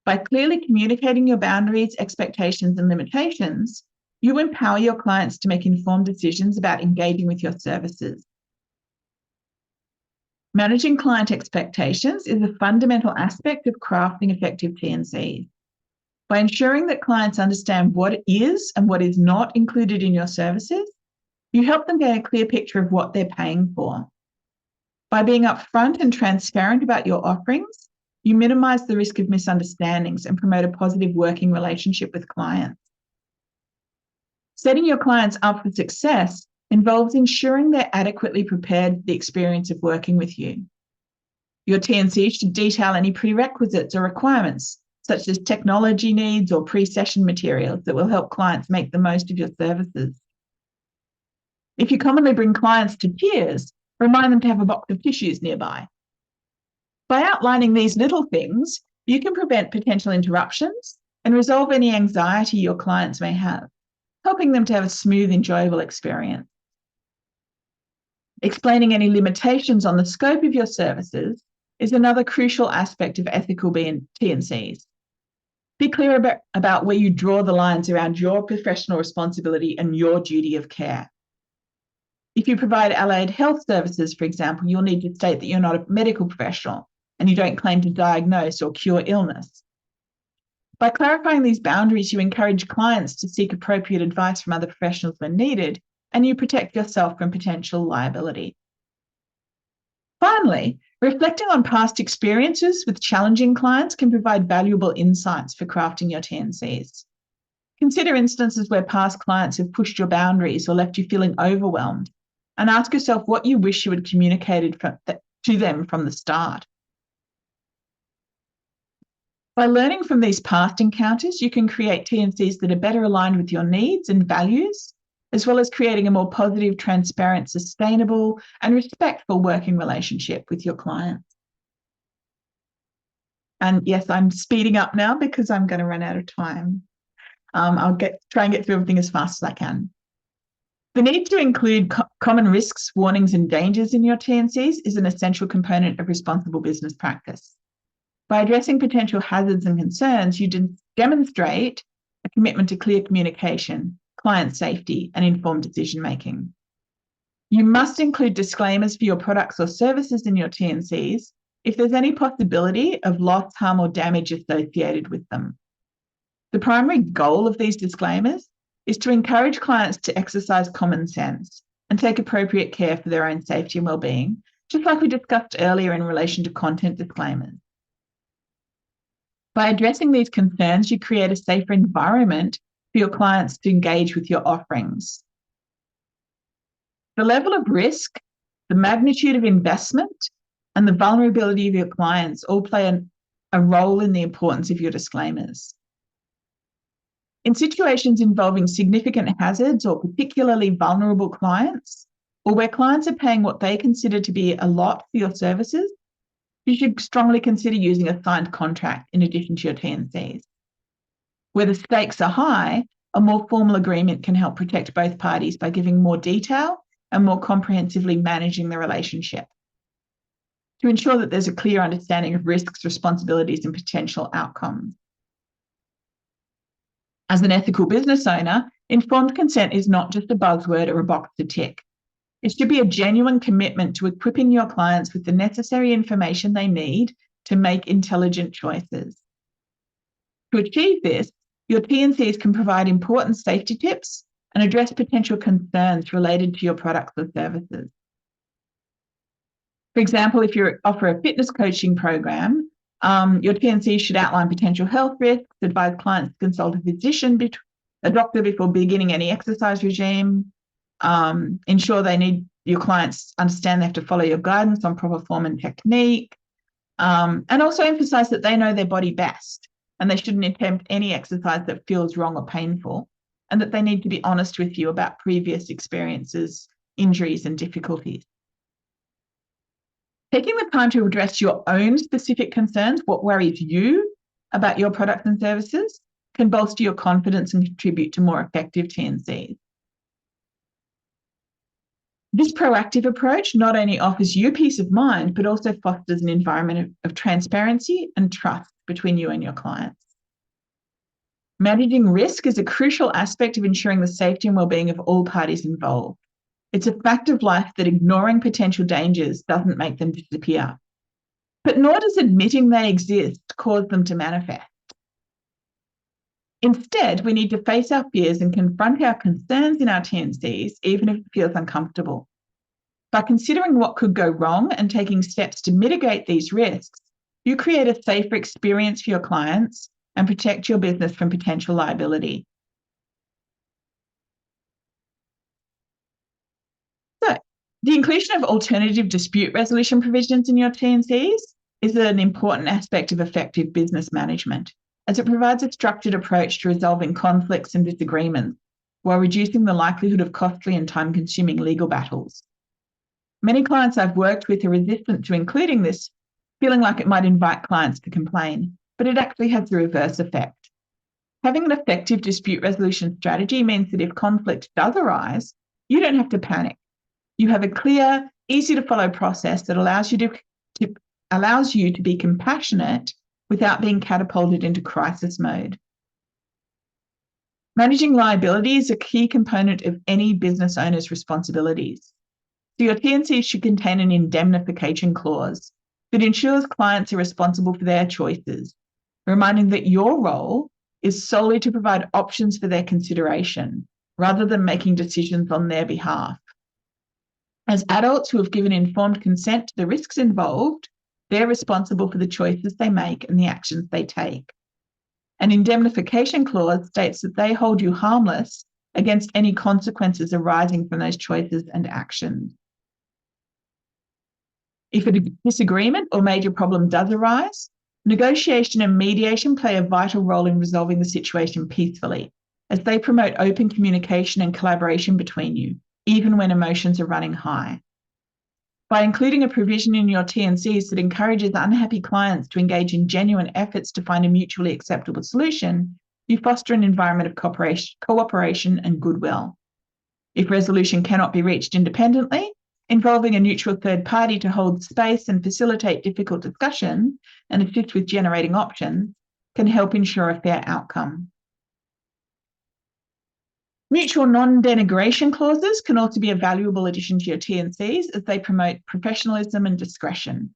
By clearly communicating your boundaries, expectations, and limitations, you empower your clients to make informed decisions about engaging with your services. Managing client expectations is a fundamental aspect of crafting effective T&Cs. By ensuring that clients understand what is and what is not included in your services, you help them gain a clear picture of what they're paying for. By being upfront and transparent about your offerings, you minimize the risk of misunderstandings and promote a positive working relationship with clients. Setting your clients up for success involves ensuring they're adequately prepared for the experience of working with you. Your T&C should detail any prerequisites or requirements, such as technology needs or pre-session materials that will help clients make the most of your services. If you commonly bring clients to tears, remind them to have a box of tissues nearby. By outlining these little things, you can prevent potential interruptions and resolve any anxiety your clients may have, helping them to have a smooth, enjoyable experience. Explaining any limitations on the scope of your services is another crucial aspect of ethical T&Cs. Be clear about where you draw the lines around your professional responsibility and your duty of care. If you provide allied health services, for example, you'll need to state that you're not a medical professional and you don't claim to diagnose or cure illness. By clarifying these boundaries, you encourage clients to seek appropriate advice from other professionals when needed, and you protect yourself from potential liability. Finally, reflecting on past experiences with challenging clients can provide valuable insights for crafting your T&Cs. Consider instances where past clients have pushed your boundaries or left you feeling overwhelmed, and ask yourself what you wish you had communicated to them from the start. By learning from these past encounters, you can create T&Cs that are better aligned with your needs and values, as well as creating a more positive, transparent, sustainable, and respectful working relationship with your clients. And yes, I'm speeding up now because I'm going to run out of time. I'll try and get through everything as fast as I can. The need to include common risks, warnings, and dangers in your T&Cs is an essential component of responsible business practice. By addressing potential hazards and concerns, you demonstrate a commitment to clear communication, client safety, and informed decision-making. You must include disclaimers for your products or services in your T&Cs if there's any possibility of loss, harm, or damage associated with them. The primary goal of these disclaimers is to encourage clients to exercise common sense and take appropriate care for their own safety and well-being, just like we discussed earlier in relation to content disclaimers. By addressing these concerns, you create a safer environment for your clients to engage with your offerings. The level of risk, the magnitude of investment, and the vulnerability of your clients all play a role in the importance of your disclaimers. In situations involving significant hazards or particularly vulnerable clients, or where clients are paying what they consider to be a lot for your services, you should strongly consider using a signed contract in addition to your T&Cs. Where the stakes are high, a more formal agreement can help protect both parties by giving more detail and more comprehensively managing the relationship to ensure that there's a clear understanding of risks, responsibilities, and potential outcomes. As an ethical business owner, informed consent is not just a buzzword or a box to tick. It should be a genuine commitment to equipping your clients with the necessary information they need to make intelligent choices. To achieve this, your T&Cs can provide important safety tips and address potential concerns related to your products or services. For example, if you offer a fitness coaching program, your T&C should outline potential health risks, advise clients to consult a physician, a doctor before beginning any exercise regime, ensure your clients understand they have to follow your guidance on proper form and technique, and also emphasize that they know their body best and they shouldn't attempt any exercise that feels wrong or painful, and that they need to be honest with you about previous experiences, injuries, and difficulties. Taking the time to address your own specific concerns, what worries you about your products and services, can bolster your confidence and contribute to more effective T&Cs. This proactive approach not only offers you peace of mind, but also fosters an environment of transparency and trust between you and your clients. Managing risk is a crucial aspect of ensuring the safety and well-being of all parties involved. It's a fact of life that ignoring potential dangers doesn't make them disappear, but nor does admitting they exist cause them to manifest. Instead, we need to face our fears and confront our concerns in our T&Cs, even if it feels uncomfortable. By considering what could go wrong and taking steps to mitigate these risks, you create a safer experience for your clients and protect your business from potential liability. So, the inclusion of alternative dispute resolution provisions in your T&Cs is an important aspect of effective business management, as it provides a structured approach to resolving conflicts and disagreements while reducing the likelihood of costly and time-consuming legal battles. Many clients I've worked with are resistant to including this, feeling like it might invite clients to complain, but it actually has the reverse effect. Having an effective dispute resolution strategy means that if conflict does arise, you don't have to panic. You have a clear, easy-to-follow process that allows you to be compassionate without being catapulted into crisis mode. Managing liability is a key component of any business owner's responsibilities. So your T&C should contain an indemnification clause that ensures clients are responsible for their choices, reminding that your role is solely to provide options for their consideration, rather than making decisions on their behalf. As adults who have given informed consent to the risks involved, they're responsible for the choices they make and the actions they take. An indemnification clause states that they hold you harmless against any consequences arising from those choices and actions. If a disagreement or major problem does arise, negotiation and mediation play a vital role in resolving the situation peacefully, as they promote open communication and collaboration between you, even when emotions are running high. By including a provision in your T&Cs that encourages unhappy clients to engage in genuine efforts to find a mutually acceptable solution, you foster an environment of cooperation and goodwill. If resolution cannot be reached independently, involving a neutral third party to hold space and facilitate difficult discussion and assist with generating options can help ensure a fair outcome. Mutual non-denigration clauses can also be a valuable addition to your T&Cs, as they promote professionalism and discretion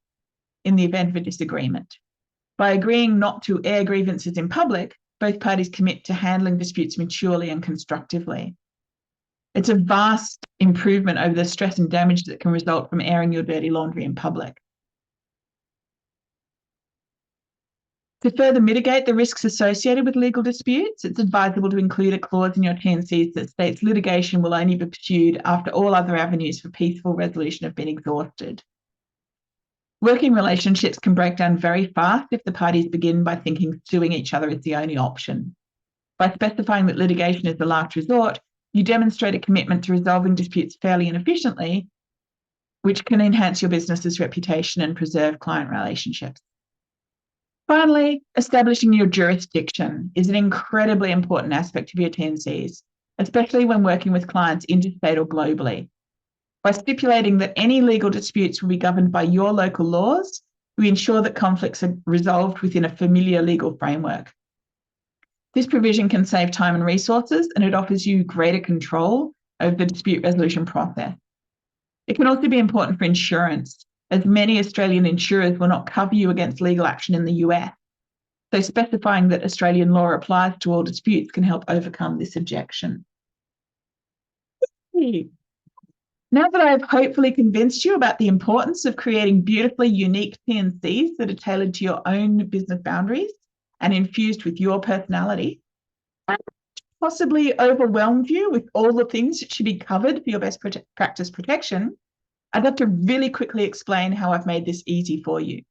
in the event of a disagreement. By agreeing not to air grievances in public, both parties commit to handling disputes maturely and constructively. It's a vast improvement over the stress and damage that can result from airing your dirty laundry in public. To further mitigate the risks associated with legal disputes, it's advisable to include a clause in your T&Cs that states litigation will only be pursued after all other avenues for peaceful resolution have been exhausted. Working relationships can break down very fast if the parties begin by thinking suing each other is the only option. By specifying that litigation is the last resort, you demonstrate a commitment to resolving disputes fairly and efficiently, which can enhance your business's reputation and preserve client relationships. Finally, establishing your jurisdiction is an incredibly important aspect of your T&Cs, especially when working with clients interstate or globally. By stipulating that any legal disputes will be governed by your local laws, we ensure that conflicts are resolved within a familiar legal framework. This provision can save time and resources, and it offers you greater control over the dispute resolution process. It can also be important for insurance, as many Australian insurers will not cover you against legal action in the US. So specifying that Australian law applies to all disputes can help overcome this objection. Now that I've hopefully convinced you about the importance of creating beautifully unique T&Cs that are tailored to your own business boundaries and infused with your personality, and possibly overwhelmed you with all the things that should be covered for your best practice protection, I'd love to really quickly explain how I've made this easy for you.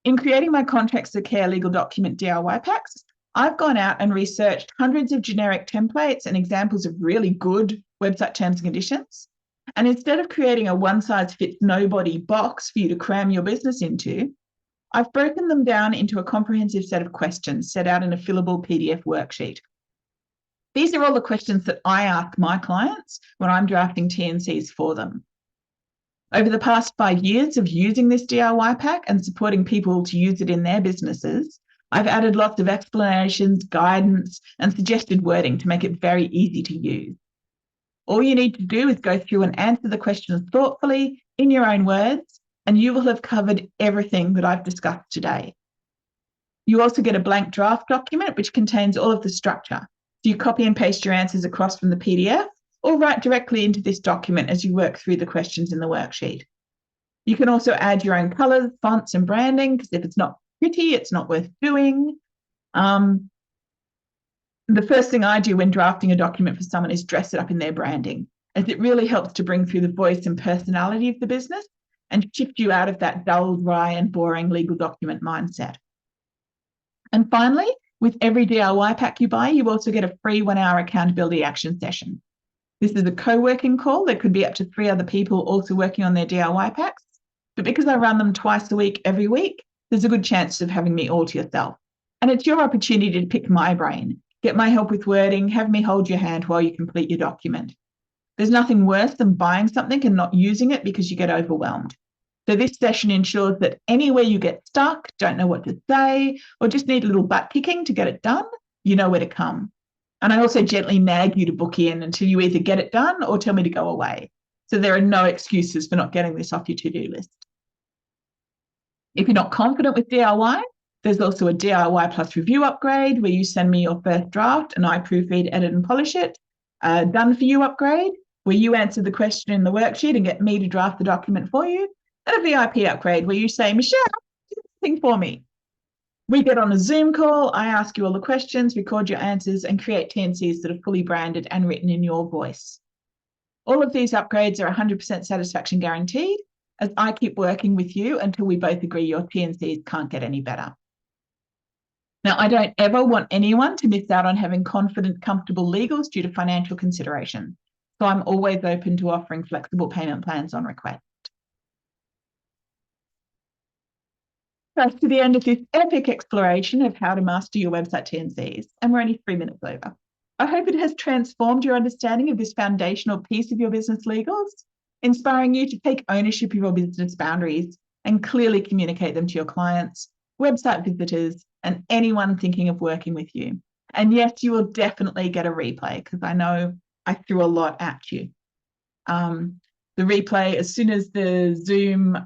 In creating my Contracts of Care legal document DIY packs, I've gone out and researched hundreds of generic templates and examples of really good website terms and conditions. And instead of creating a one-size-fits-nobody box for you to cram your business into, I've broken them down into a comprehensive set of questions set out in a fillable PDF worksheet. These are all the questions that I ask my clients when I'm drafting T&Cs for them. Over the past 5 years of using this DIY pack and supporting people to use it in their businesses, I've added lots of explanations, guidance, and suggested wording to make it very easy to use. All you need to do is go through and answer the questions thoughtfully in your own words, and you will have covered everything that I've discussed today. You also get a blank draft document which contains all of the structure. So you copy and paste your answers across from the PDF or write directly into this document as you work through the questions in the worksheet. You can also add your own colours, fonts, and branding, because if it's not pretty, it's not worth doing. The first thing I do when drafting a document for someone is dress it up in their branding, as it really helps to bring through the voice and personality of the business and shift you out of that dull, dry, and boring legal document mindset. And finally, with every DIY pack you buy, you also get a free 1-hour accountability action session. This is a co-working call. There could be up to 3 other people also working on their DIY packs. But because I run them twice a week, every week, there's a good chance of having me all to yourself. And it's your opportunity to pick my brain, get my help with wording, have me hold your hand while you complete your document. There's nothing worse than buying something and not using it because you get overwhelmed. So this session ensures that anywhere you get stuck, don't know what to say, or just need a little butt kicking to get it done, you know where to come. And I also gently nag you to book in until you either get it done or tell me to go away. So there are no excuses for not getting this off your to-do list. If you're not confident with DIY, there's also a DIY plus review upgrade where you send me your first draft and I proofread, edit, and polish it. A done for you upgrade where you answer the question in the worksheet and get me to draft the document for you. And a VIP upgrade where you say, Michelle, do this thing for me. We get on a Zoom call, I ask you all the questions, record your answers, and create T&Cs that are fully branded and written in your voice. All of these upgrades are 100% satisfaction guaranteed, as I keep working with you until we both agree your T&Cs can't get any better. Now, I don't ever want anyone to miss out on having confident, comfortable legals due to financial consideration. So I'm always open to offering flexible payment plans on request. That's to the end of this epic exploration of how to master your website T&Cs, and we're only 3 minutes over. I hope it has transformed your understanding of this foundational piece of your business legals, inspiring you to take ownership of your business boundaries and clearly communicate them to your clients, website visitors, and anyone thinking of working with you. And yes, you will definitely get a replay because I know I threw a lot at you. The replay, as soon as the Zoom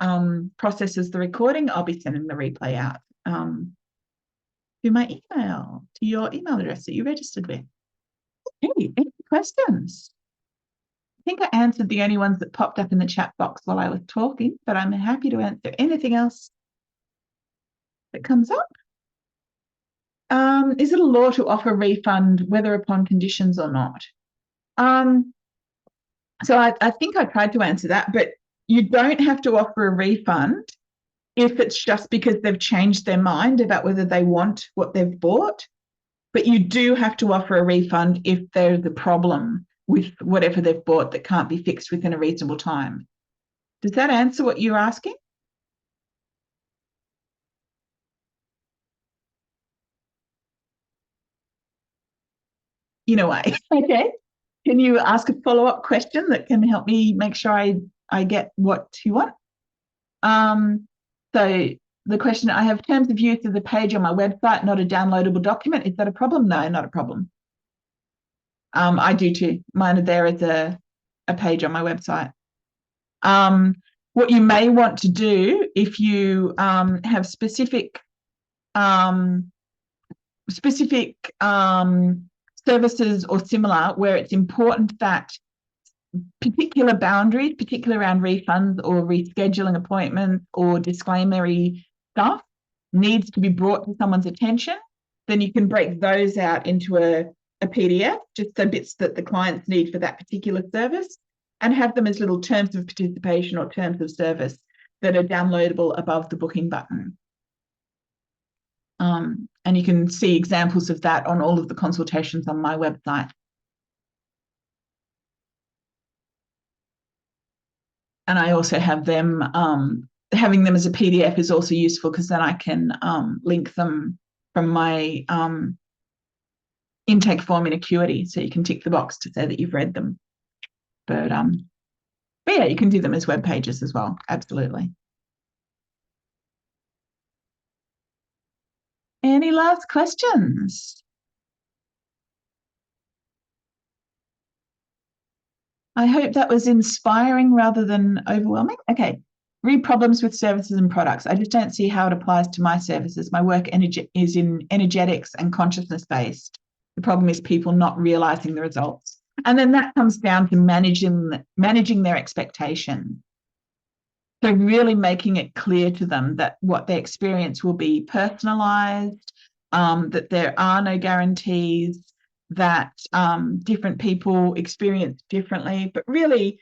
processes the recording, I'll be sending the replay out to my email, to your email address that you registered with. Hey, any questions? I think I answered the only ones that popped up in the chat box while I was talking, but I'm happy to answer anything else that comes up. Is it a law to offer refund whether upon conditions or not? So I think I tried to answer that, but you don't have to offer a refund if it's just because they've changed their mind about whether they want what they've bought. But you do have to offer a refund if there's a problem with whatever they've bought that can't be fixed within a reasonable time. Does that answer what you're asking? In a way. Okay. Can you ask a follow-up question that can help me make sure I get what you want? So the question, I have terms of use as a page on my website, not a downloadable document. Is that a problem? No, not a problem. I do too. Mine are there as a page on my website. What you may want to do if you have specific services or similar where it's important that particular boundaries, particularly around refunds or rescheduling appointments or disclaimery stuff, needs to be brought to someone's attention, then you can break those out into a PDF, just the bits that the clients need for that particular service, and have them as little terms of participation or terms of service that are downloadable above the booking button. And you can see examples of that on all of the consultations on my website. And I also have them, having them as a PDF is also useful because then I can link them from my intake form in Acuity. So you can tick the box to say that you've read them. But yeah, you can do them as web pages as well. Absolutely. Any last questions? I hope that was inspiring rather than overwhelming. Okay. Read problems with services and products. I just don't see how it applies to my services. My work is in energetics and consciousness based. The problem is people not realizing the results. And then that comes down to managing their expectation. So really making it clear to them that what they experience will be personalized, that there are no guarantees, that different people experience differently, but really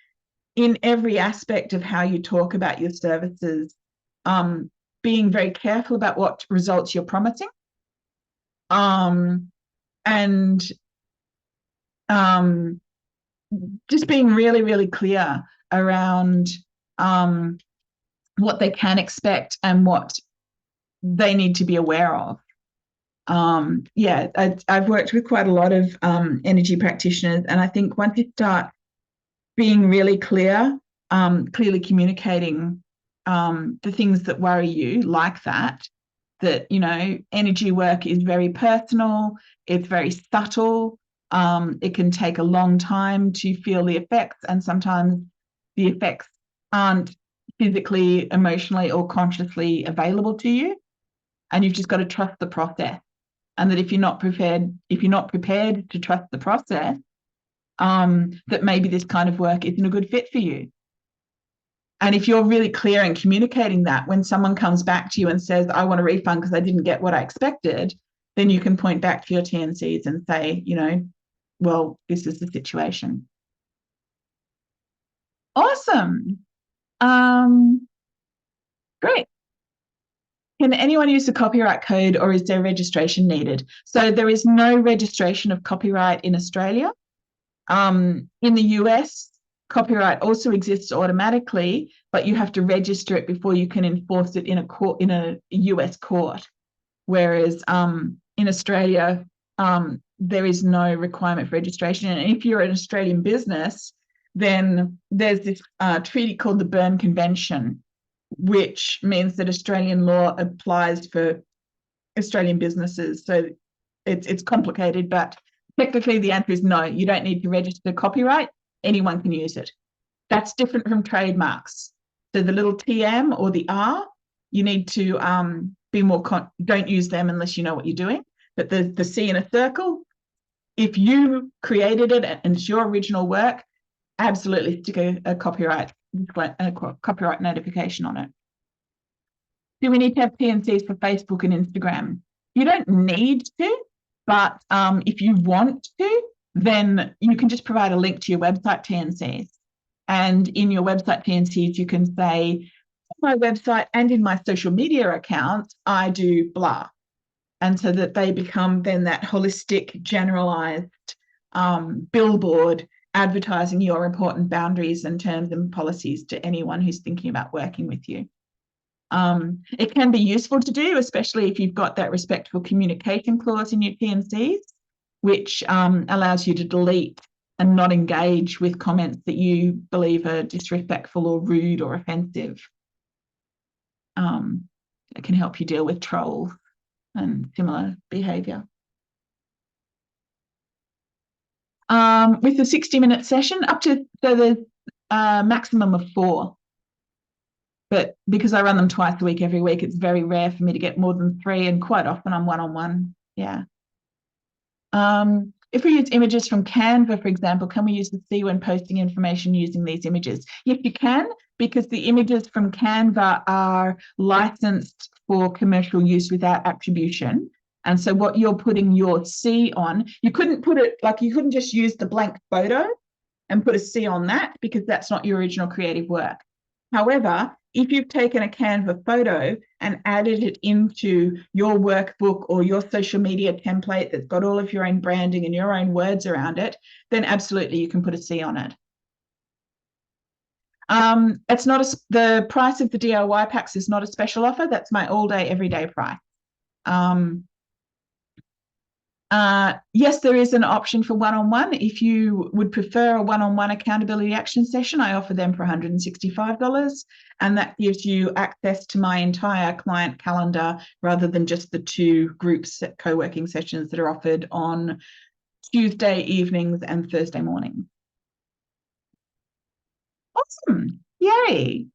in every aspect of how you talk about your services, being very careful about what results you're promising, and just being really, really clear around what they can expect and what they need to be aware of. Yeah, I've worked with quite a lot of energy practitioners, and I think once you start being really clear, clearly communicating the things that worry you, like that, you know, energy work is very personal, it's very subtle, it can take a long time to feel the effects, and sometimes the effects aren't physically, emotionally, or consciously available to you, and you've just got to trust the process. And that if you're not prepared to trust the process, that maybe this kind of work isn't a good fit for you. And if you're really clear in communicating that, when someone comes back to you and says, I want a refund because I didn't get what I expected, then you can point back to your TNCs and say, you know, well, this is the situation. Awesome. Great. Can anyone use the copyright code, or is there registration needed? So there is no registration of copyright in Australia. In the US, copyright also exists automatically, but you have to register it before you can enforce it in a US court. Whereas in Australia, there is no requirement for registration. And if you're an Australian business, then there's this treaty called the Berne Convention, which means that Australian law applies for Australian businesses. So it's complicated, but technically the answer is no, you don't need to register copyright. Anyone can use it. That's different from trademarks. So the little TM or the R, you need to be more, don't use them unless you know what you're doing. But the C in a circle, if you created it and it's your original work, absolutely stick a copyright notification on it. Do we need to have TNCs for Facebook and Instagram? You don't need to, but if you want to, then you can just provide a link to your website TNCs. And in your website TNCs, you can say, on my website and in my social media accounts, I do blah. And so that they become then that holistic, generalized billboard advertising your important boundaries and terms and policies to anyone who's thinking about working with you. It can be useful to do, especially if you've got that respectful communication clause in your TNCs, which allows you to delete and not engage with comments that you believe are disrespectful or rude or offensive. It can help you deal with trolls and similar behavior. With the 60-minute session, up to the maximum of 4. But because I run them twice a week, every week, it's very rare for me to get more than 3, and quite often I'm one-on-one. Yeah. If we use images from Canva, for example, can we use the C when posting information using these images? Yes, you can, because the images from Canva are licensed for commercial use without attribution. And so what you're putting your C on, you couldn't put it, like you couldn't just use the blank photo and put a C on that, because that's not your original creative work. However, if you've taken a Canva photo and added it into your workbook or your social media template that's got all of your own branding and your own words around it, then absolutely you can put a C on it. It's not the price of the DIY packs is not a special offer. That's my all day, everyday price. Yes, there is an option for one-on-one. If you would prefer a one-on-one accountability action session, I offer them for $165, and that gives you access to my entire client calendar rather than just the 2 groups co-working sessions that are offered on Tuesday evenings and Thursday mornings. Awesome. Yay.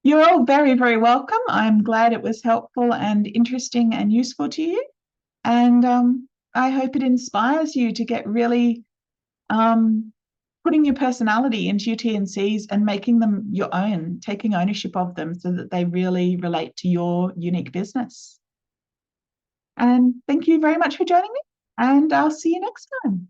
You're all very, very welcome. I'm glad it was helpful and interesting and useful to you. And I hope it inspires you to get really putting your personality into your T&Cs and making them your own, taking ownership of them so that they really relate to your unique business. And thank you very much for joining me, and I'll see you next time.